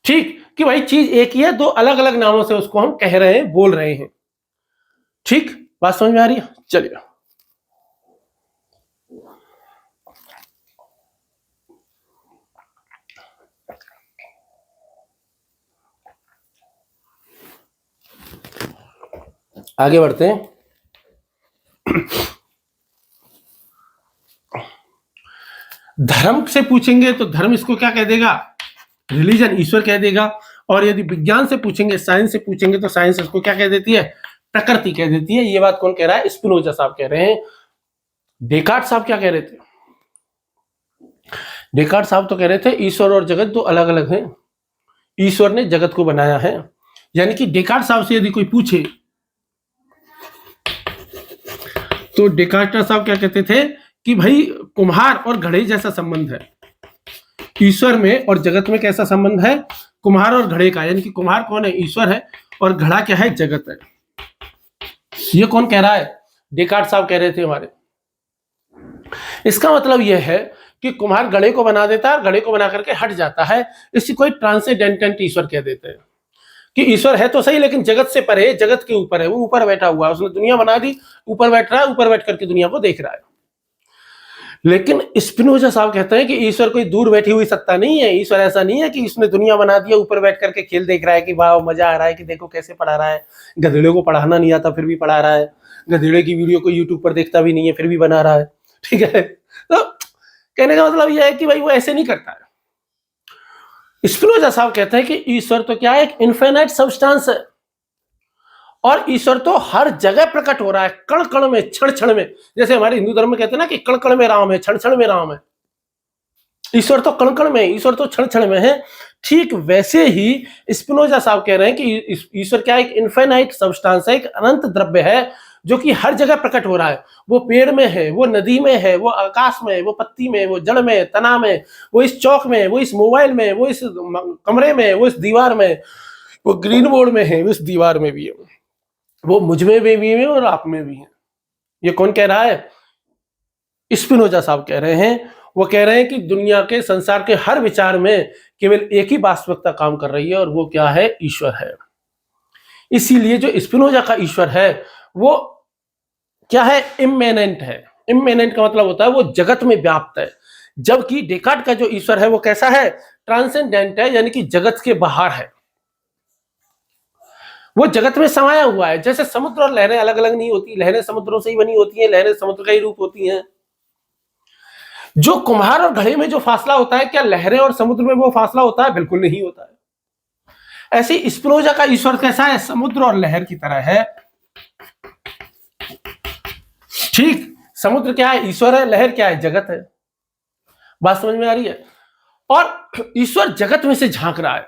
ठीक कि भाई चीज एक ही है, दो अलग अलग नामों से उसको हम कह रहे हैं, बोल रहे हैं। ठीक, बात समझ में आ रही है। चलिए, आगे बढ़ते हैं। धर्म से पूछेंगे तो धर्म इसको क्या कह देगा, रिलीजन, ईश्वर कह देगा। और यदि विज्ञान से पूछेंगे, साइंस से पूछेंगे तो साइंस इसको क्या कह देती है, प्रकृति कह देती है। ये बात कौन कह रहा है, स्पिनोजा साहब कह रहे हैं। डेकार्ट साहब क्या कह रहे थे, डेकार्ट साहब तो कह रहे थे ईश्वर और जगत दो अलग अलग हैं, ईश्वर ने जगत को बनाया है। यानी कि डेकार्ट साहब से यदि कोई पूछे तो डेकार्ट साहब क्या कहते थे कि भाई कुम्हार और घड़े जैसा संबंध है ईश्वर में और जगत में। कैसा संबंध है, कुम्हार और घड़े का। यानी कि कुम्हार कौन है, ईश्वर है, और घड़ा क्या है, जगत है। ये कौन कह रहा है, डेकार्ट साहब कह रहे थे हमारे। इसका मतलब यह है कि कुम्हार घड़े को बना देता है, घड़े को बना करके हट जाता है। इसी को ट्रांसेंडेंटेंट ईश्वर कह देते हैं कि ईश्वर है तो सही लेकिन जगत से परे, जगत के ऊपर है, वो ऊपर बैठा हुआ है, उसने दुनिया बना दी, ऊपर बैठ रहा है, ऊपर बैठ करके दुनिया को देख रहा है। लेकिन स्पिनोजा साहब कहते हैं कि ईश्वर कोई दूर बैठी हुई सत्ता नहीं है। ईश्वर ऐसा नहीं है कि इसने दुनिया बना दिया, ऊपर बैठ करके खेल देख रहा है कि वाह मजा आ रहा है कि देखो कैसे पढ़ा रहा है। गधेड़े को पढ़ाना नहीं आता फिर भी पढ़ा रहा है, गधेड़े की वीडियो को यूट्यूब पर देखता भी नहीं है फिर भी बना रहा है। ठीक है, तो कहने का मतलब यह है कि भाई वो ऐसे नहीं करता है। स्पिनोजा साहब कहते हैं कि ईश्वर तो क्या है, एक इनफाइनाइट सब्सटेंस है, और ईश्वर तो हर जगह प्रकट हो रहा है, कण कण में, क्षण क्षण में। जैसे हमारे हिंदू धर्म में कहते हैं ना कि कण कण में राम है, क्षण क्षण में राम है। ईश्वर तो कण कण में, ईश्वर तो क्षण क्षण में है। ठीक वैसे ही स्पिनोजा साहब कह रहे हैं कि ईश्वर क्या, एक इनफाइनाइट सब्सटेंस है, एक अनंत द्रव्य है जो कि हर जगह प्रकट हो रहा है। वो पेड़ में है, वो नदी में है, वो आकाश में है, वो पत्ती में, वो जड़ में, तना में, वो इस चौक में, वो इस मोबाइल में, वो इस कमरे में, वो इस दीवार में, वो ग्रीन बोर्ड में है, वो इस दीवार में भी है, वो मुझ में भी है और आप में भी है। ये कौन कह रहा है? स्पिनोजा साहब कह रहे हैं। वो कह रहे हैं कि दुनिया के, संसार के हर विचार में केवल एक ही वास्तविकता काम कर रही है और वो क्या है? ईश्वर है। इसीलिए जो स्पिनोजा का ईश्वर है वो क्या है? इम्मेनेंट है। इम्मेनेंट का मतलब होता है वो जगत में व्याप्त है, जबकि डेकार्ट का जो ईश्वर है वो कैसा है? ट्रांसेंडेंट है, यानी कि जगत के बाहर है, वो जगत में समाया हुआ है। जैसे समुद्र और लहरें अलग अलग नहीं होती, लहरें समुद्रों से ही बनी होती हैं, लहरें समुद्र का ही रूप होती हैं। जो कुम्हार और घड़े में जो फासला होता है, क्या लहरें और समुद्र में वो फासला होता है? बिल्कुल नहीं होता है। ऐसे स्पिनोजा का ईश्वर कैसा है? समुद्र और लहर की तरह है। ठीक, समुद्र क्या है? ईश्वर है। लहर क्या है? जगत है। बात समझ में आ रही है? और ईश्वर जगत में से झांक रहा है,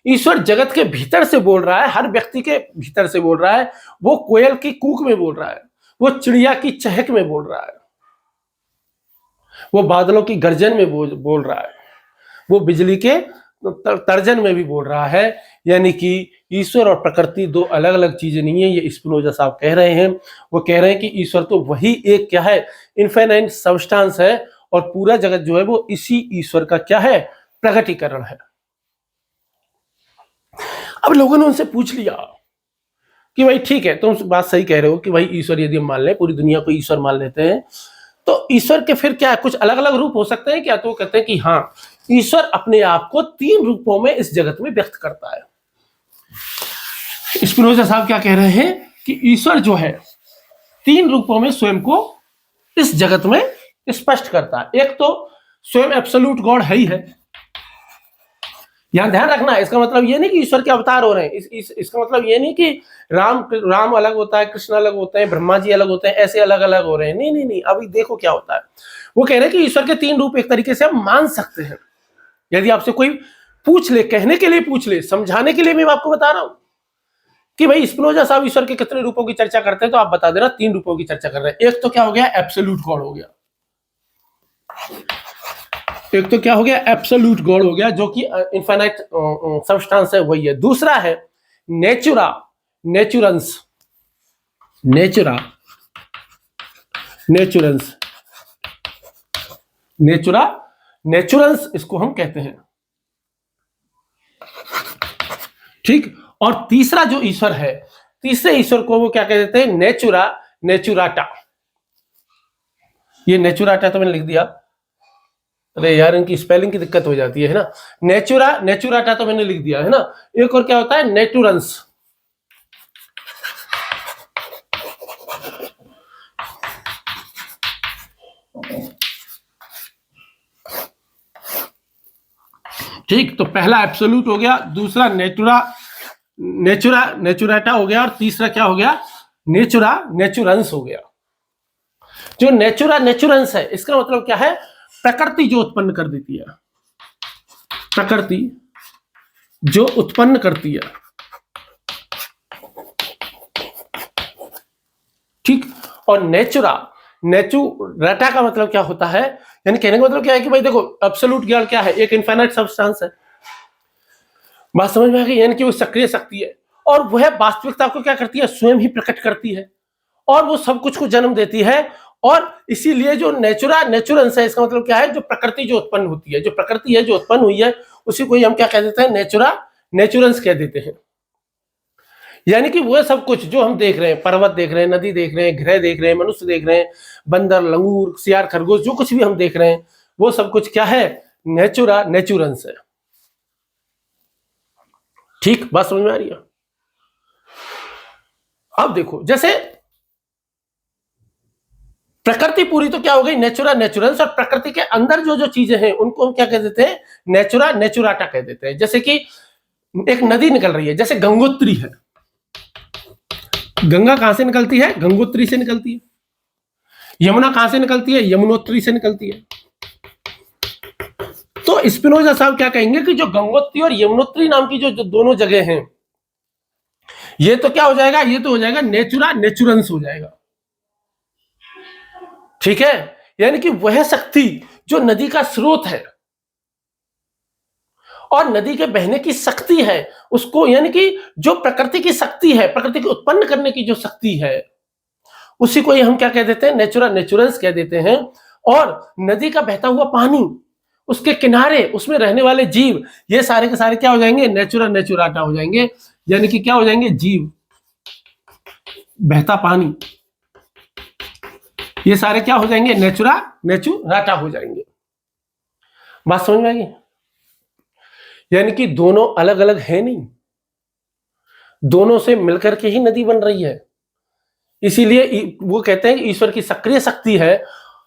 ईश्वर जगत के भीतर से बोल रहा है, हर व्यक्ति के भीतर से बोल रहा है। वो कोयल की कूक में बोल रहा है, वो चिड़िया की चहक में बोल रहा है, वो बादलों की गर्जन में बोल रहा है, वो बिजली के तर्जन में भी बोल रहा है। यानी कि ईश्वर और प्रकृति दो अलग अलग चीजें नहीं है, ये स्पिनोजा साहब कह रहे हैं। वो कह रहे हैं कि ईश्वर तो वही एक क्या है? इनफाइनाइट सब्सटेंस है, और पूरा जगत जो है वो इसी ईश्वर का क्या है? प्रकटीकरण है। अब लोगों ने उनसे पूछ लिया कि भाई ठीक है, तुम बात सही कह रहे हो कि भाई ईश्वर यदि हम मान लें, पूरी दुनिया को ईश्वर मान लेते हैं, तो ईश्वर के फिर क्या है? कुछ अलग अलग रूप हो सकते हैं क्या? तो वो कहते हैं कि हाँ, ईश्वर अपने आप को 3 रूपों में इस जगत में व्यक्त करता है। स्पिनोजा साहब क्या कह रहे हैं कि ईश्वर जो है 3 रूपों में स्वयं को इस जगत में स्पष्ट करता है। एक तो स्वयं एब्सोल्यूट गॉड है ही है। यहां ध्यान रखना है, इसका मतलब ये नहीं कि ईश्वर के अवतार हो रहे हैं। इसका मतलब ये नहीं कि राम अलग होता है, कृष्ण अलग होते हैं, ब्रह्मा जी अलग होते हैं, ऐसे अलग अलग हो रहे हैं। नहीं नहीं नहीं, अभी देखो क्या होता है। वो कह रहे हैं कि ईश्वर के 3 रूप एक तरीके से हम मान सकते हैं। यदि आपसे कोई पूछ ले, कहने के लिए पूछ ले, समझाने के लिए मैं आपको बता रहा हूं कि भाई स्पिनोजा साहब ईश्वर के कितने रूपों की चर्चा करते हैं, तो आप बता देना 3 रूपों की चर्चा कर रहे हैं। एक तो क्या हो गया? एब्सोल्यूट गॉड हो गया। एक तो क्या हो गया? एब्सोल्यूट गॉड हो गया, जो कि इनफाइनाइट सब्सटेंस है, वही है। दूसरा है नेचुरा नेचुरंस नेचुरा नेचुरंस नेचुरा नेचुरंस इसको हम कहते हैं। ठीक, और तीसरा जो ईश्वर है, तीसरे ईश्वर को वो क्या कह देते हैं? नेचुरा नेचुराटा। ये नेचुराटा तो मैंने लिख दिया, अरे यार इनकी स्पेलिंग की दिक्कत हो जाती है ना। नेचुरा नेचुराटा तो मैंने लिख दिया है ना। एक और क्या होता है? नेटुरंस। ठीक, तो पहला एब्सोल्यूट हो गया, दूसरा नेचुराटा हो गया, और तीसरा क्या हो गया? नेचुरा नेचुरंस हो गया। जो नेचुरा नेचुरंस है, इसका मतलब क्या है? प्रकृति जो उत्पन्न कर देती है, प्रकृति जो उत्पन्न करती है। ठीक, और नेचुराटा का मतलब क्या होता है? यानी कहने का मतलब क्या है कि भाई देखो, एब्सोल्यूट ज्ञान क्या है? एक इनफाइनाइट सब्सटेंस है। बात समझ में आ गई? यानी कि वो सक्रिय शक्ति है, और वह वास्तविकता को क्या करती है? स्वयं ही प्रकट करती है, और वो सब कुछ को जन्म देती है। और इसीलिए जो नेचुरंस है, इसका मतलब क्या है? जो प्रकृति जो उत्पन्न होती है, जो प्रकृति है जो उत्पन्न हुई है, उसी को हम क्या कह देते हैं? नेचुरंस कह देते हैं। यानी कि वो सब कुछ जो हम देख रहे हैं, पर्वत देख रहे हैं, नदी देख रहे हैं, ग्रह देख रहे हैं, मनुष्य देख रहे हैं, बंदर, लंगूर, सियार, खरगोश, जो कुछ भी हम देख रहे हैं, वो सब कुछ क्या है? नेचुरंस है। ठीक, बात समझ में आ रही है? अब देखो, जैसे प्रकृति पूरी तो क्या हो गई? नेचुरंस, और प्रकृति के अंदर जो जो चीजें हैं उनको हम क्या कह देते हैं? नेचुराटा कह देते हैं। जैसे कि एक नदी निकल रही है, जैसे गंगोत्री है, गंगा कहां से निकलती है? गंगोत्री से निकलती है। यमुना कहां से निकलती है? यमुनोत्री से निकलती है। तो स्पिनोजा साहब क्या कहेंगे कि जो गंगोत्री और यमुनोत्री नाम की जो दोनों जगह हैं, ये तो क्या हो जाएगा? ये तो हो जाएगा नेचुरा नेचुरंस हो जाएगा। ठीक है, यानी कि वह शक्ति जो नदी का स्रोत है और नदी के बहने की शक्ति है, उसको, यानी कि जो प्रकृति की शक्ति है, प्रकृति को उत्पन्न करने की जो शक्ति है, उसी को हम क्या कह देते हैं? नेचुरा नेचुरंस कह देते हैं। और नदी का बहता हुआ पानी, उसके किनारे, उसमें रहने वाले जीव, ये सारे के सारे क्या हो जाएंगे? नेचुरा नेचुराटा हो जाएंगे। यानी कि क्या हो जाएंगे? जीव, बहता पानी, ये सारे क्या हो जाएंगे? नेचुरा नेचुराटा हो जाएंगे। बात समझ में आएगी? यानी कि दोनों अलग अलग है नहीं, दोनों से मिलकर के ही नदी बन रही है। इसीलिए वो कहते हैं कि ईश्वर की सक्रिय शक्ति है।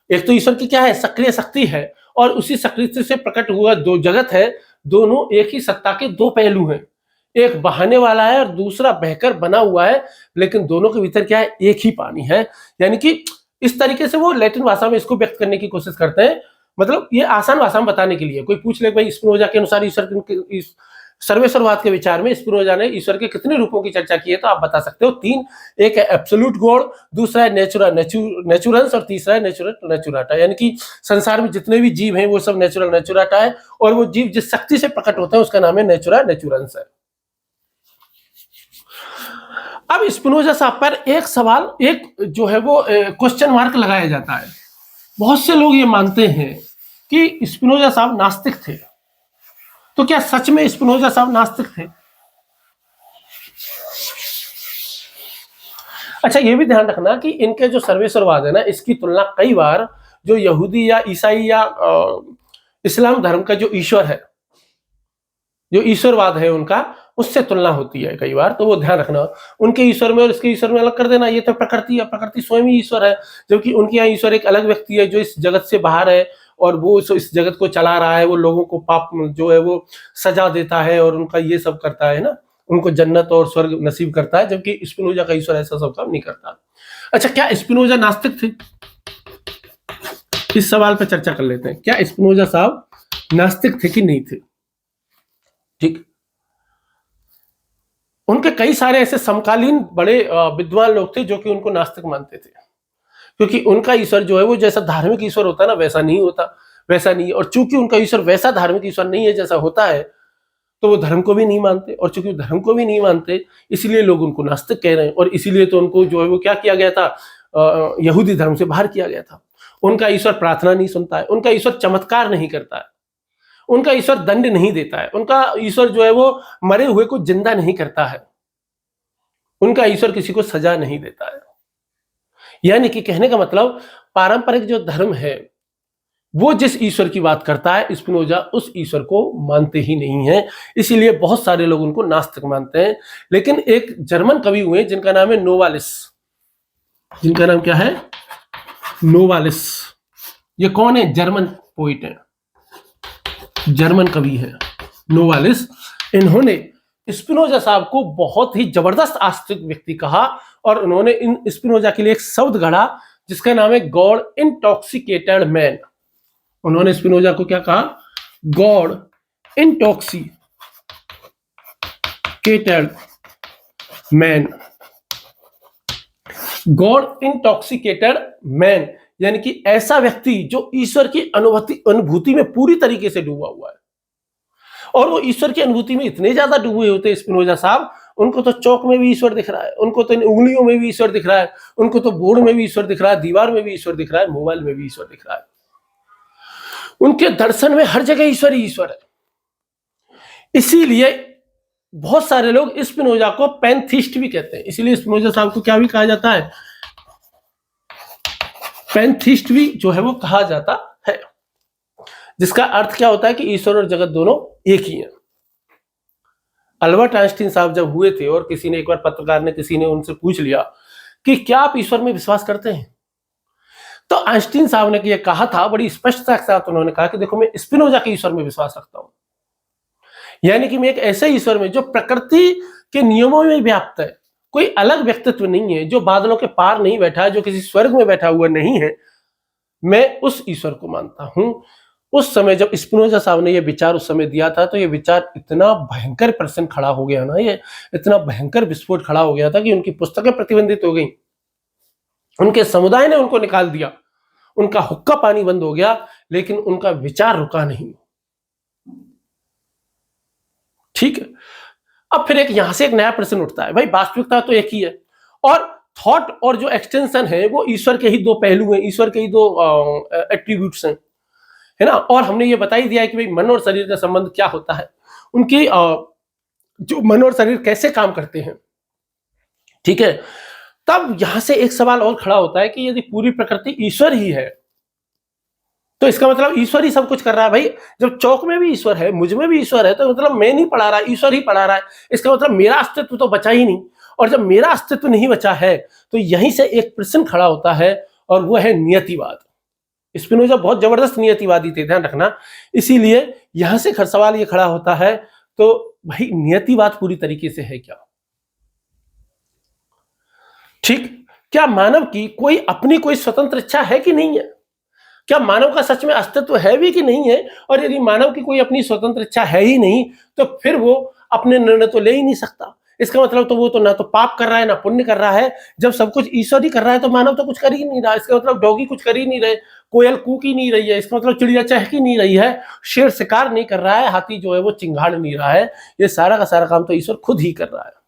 एक तो ईश्वर की क्या है? सक्रिय शक्ति है, और उसी सक्रिय से प्रकट हुआ जो जगत है, दोनों एक ही सत्ता के दो पहलू हैं। एक बहाने वाला है और दूसरा बहकर बना हुआ है, लेकिन दोनों के भीतर क्या है? एक ही पानी है। यानी कि इस तरीके से वो लैटिन भाषा में इसको व्यक्त करने की कोशिश करते हैं। मतलब ये आसान भाषा में बताने के लिए। कोई पूछ ले भाई स्पिनोजा के अनुसार ईश्वर, सर्वेश्वरवाद के विचार में स्पिनोजा ने ईश्वर के कितने रूपों की चर्चा की है, तो आप बता सकते हो 3। एक है एब्सोल्यूट गॉड, दूसरा है नेचुरंस, और तीसरा है नेचुरल नेचुराटा। यानी कि संसार में जितने भी जीव हैं वो सब नेचुरल नेचुराटा है, और वो जीव जिस शक्ति से प्रकट होते हैं उसका नाम है नेचुरा नेचुरंस है। अब स्पिनोजा साहब पर एक सवाल, एक जो है वो क्वेश्चन मार्क लगाया जाता है। बहुत से लोग ये मानते हैं कि स्पिनोजा साहब नास्तिक थे। तो क्या सच में स्पिनोजा साहब नास्तिक थे? अच्छा, ये भी ध्यान रखना कि इनके जो सर्वेश्वरवाद है ना, इसकी तुलना कई बार जो यहूदी या ईसाई या इस्लाम धर्म का जो ईश्वर है, जो ईश्वरवाद है उनका, उससे तुलना होती है कई बार। तो वो ध्यान रखना, उनके ईश्वर में और इसके ईश्वर में अलग कर देना। ये तो प्रकृति है, प्रकृति स्वयं ही ईश्वर है, जबकि उनके यहाँ ईश्वर एक अलग व्यक्ति है जो इस जगत से बाहर है और वो इस जगत को चला रहा है। वो लोगों को पाप जो है वो सजा देता है और उनका ये सब करता है ना, उनको जन्नत और स्वर्ग नसीब करता है, जबकि स्पिनोजा का ईश्वर ऐसा सब काम नहीं करता। अच्छा, क्या स्पिनोजा नास्तिक थे? इस सवाल पर चर्चा कर लेते हैं। क्या स्पिनोजा साहब नास्तिक थे कि नहीं थे? ठीक, उनके कई सारे ऐसे समकालीन बड़े विद्वान लोग थे जो कि उनको नास्तिक मानते थे, क्योंकि उनका ईश्वर जो है वो जैसा धार्मिक ईश्वर होता है ना, वैसा नहीं होता, वैसा नहीं। और चूंकि उनका ईश्वर वैसा धार्मिक ईश्वर नहीं है जैसा होता है, तो वो धर्म को भी नहीं मानते, और चूंकि धर्म को भी नहीं मानते, इसलिए लोग उनको नास्तिक कह रहे हैं। और इसीलिए तो उनको जो है वो क्या किया गया था? यहूदी धर्म से बाहर किया गया था। उनका ईश्वर प्रार्थना नहीं सुनता है, उनका ईश्वर चमत्कार नहीं करता है, उनका ईश्वर दंड नहीं देता है, उनका ईश्वर जो है वो मरे हुए को जिंदा नहीं करता है, उनका ईश्वर किसी को सजा नहीं देता है। यानी कि कहने का मतलब, पारंपरिक जो धर्म है वो जिस ईश्वर की बात करता है, स्पिनोजा उस ईश्वर को मानते ही नहीं है। इसीलिए बहुत सारे लोग उनको नास्तिक मानते हैं। लेकिन एक जर्मन कवि हुए जिनका नाम है नोवालिस। जिनका नाम क्या है? नोवालिस। ये कौन है? जर्मन पोइट है, जर्मन कवि है नोवालिस। इन्होंने स्पिनोजा साहब को बहुत ही जबरदस्त आस्तिक व्यक्ति कहा, और उन्होंने इन स्पिनोजा के लिए एक शब्द गढ़ा जिसका नाम है गॉड इंटॉक्सिकेटेड मैन। उन्होंने स्पिनोजा को क्या कहा? God intoxicated man. God intoxicated man यानी कि ऐसा व्यक्ति जो ईश्वर की अनुभूति में पूरी तरीके से डूबा हुआ है। और वो ईश्वर की अनुभूति में इतने ज्यादा डूबे होते हैं स्पिनोजा साहब, उनको तो चौक में भी ईश्वर दिख रहा है, उनको तो उंगलियों में भी ईश्वर दिख रहा है, उनको तो बोर्ड में भी ईश्वर दिख रहा है, दीवार में भी ईश्वर दिख रहा है, मोबाइल में भी ईश्वर दिख रहा है। उनके दर्शन में हर जगह ईश्वर ही ईश्वर है। इसीलिए बहुत सारे लोग स्पिनोजा को पैंथिस्ट भी कहते हैं। इसीलिए स्पिनोजा साहब को क्या भी कहा जाता है? पैंथिस्ट भी जो है वो कहा जाता है, जिसका अर्थ क्या होता है कि ईश्वर और जगत दोनों एक ही हैं। अल्बर्ट आइंस्टीन साहब जब हुए थे और किसी ने एक बार, पत्रकार ने, किसी ने उनसे पूछ लिया कि क्या आप ईश्वर में विश्वास करते हैं, तो आइंस्टीन साहब ने ये कहा था, बड़ी स्पष्टता के साथ उन्होंने कहा कि देखो, मैं स्पिनोजा के ईश्वर में विश्वास रखता हूं। यानी कि मैं एक ऐसे ईश्वर में जो प्रकृति के नियमों में व्याप्त है, कोई अलग व्यक्तित्व नहीं है, जो बादलों के पार नहीं बैठा है, जो किसी स्वर्ग में बैठा हुआ नहीं है। मैं उस ईश्वर को मानता हूं। उस समय जब स्पिनोजा साहब ने ये विचार उस समय दिया था, तो ये विचार इतना भयंकर प्रश्न खड़ा हो गया ना, ये इतना भयंकर विस्फोट खड़ा हो गया था कि उनकी पुस्तकें प्रतिबंधित हो गई, उनके समुदाय ने उनको निकाल दिया, उनका हुक्का पानी बंद हो गया, लेकिन उनका विचार रुका नहीं। ठीक है। अब फिर एक यहां से एक नया प्रश्न उठता है, भाई वास्तविकता तो एक ही है, और थॉट और जो एक्सटेंशन है वो ईश्वर के ही दो पहलू हैं, ईश्वर के ही दो एट्रीब्यूट्स हैं, है ना। और हमने ये बता ही दिया है कि भाई मन और शरीर का संबंध क्या होता है, उनकी जो मन और शरीर कैसे काम करते हैं। ठीक है। तब यहां से एक सवाल और खड़ा होता है कि यदि पूरी प्रकृति ईश्वर ही है, तो इसका मतलब ईश्वर ही सब कुछ कर रहा है। भाई जब चौक में भी ईश्वर है, मुझ में भी ईश्वर है, तो मतलब मैं नहीं पढ़ा रहा, ईश्वर ही पढ़ा रहा है। इसका मतलब मेरा अस्तित्व तो बचा ही नहीं, और जब मेरा अस्तित्व नहीं बचा है, तो यहीं से एक प्रश्न खड़ा होता है, और वो है नियतिवाद। स्पिनोजा बहुत जबरदस्त नियतिवादी थे, ध्यान रखना। इसीलिए यहां से सवाल ये खड़ा होता है, तो भाई नियतिवाद पूरी तरीके से है क्या? ठीक। क्या मानव की कोई अपनी कोई स्वतंत्र इच्छा है कि नहीं है? क्या मानव का सच में अस्तित्व है भी कि नहीं है? और यदि मानव की कोई अपनी स्वतंत्र इच्छा है ही नहीं, तो फिर वो अपने निर्णय तो ले ही नहीं सकता। इसका मतलब तो वो तो ना तो पाप कर रहा है, ना पुण्य कर रहा है। जब सब कुछ ईश्वर ही कर रहा है, तो मानव तो कुछ कर ही नहीं रहा। इसका मतलब डॉगी कुछ कर ही नहीं रहे, कोयल कूक ही नहीं रही है, इसका मतलब चिड़िया चहक ही नहीं रही है, शेर शिकार नहीं कर रहा है, हाथी जो है वो चिंगाड़ नहीं रहा है। ये सारा का सारा काम तो ईश्वर खुद ही कर रहा है।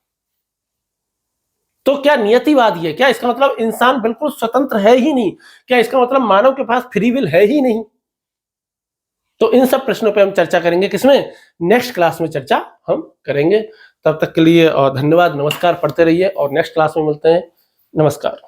तो क्या नियतिवादी है? क्या इसका मतलब इंसान बिल्कुल स्वतंत्र है ही नहीं? क्या इसका मतलब मानव के पास फ्री विल है ही नहीं? तो इन सब प्रश्नों पे हम चर्चा करेंगे, किसमें? नेक्स्ट क्लास में चर्चा हम करेंगे। तब तक के लिए धन्यवाद, नमस्कार, पढ़ते रहिए, और नेक्स्ट क्लास में मिलते हैं। नमस्कार।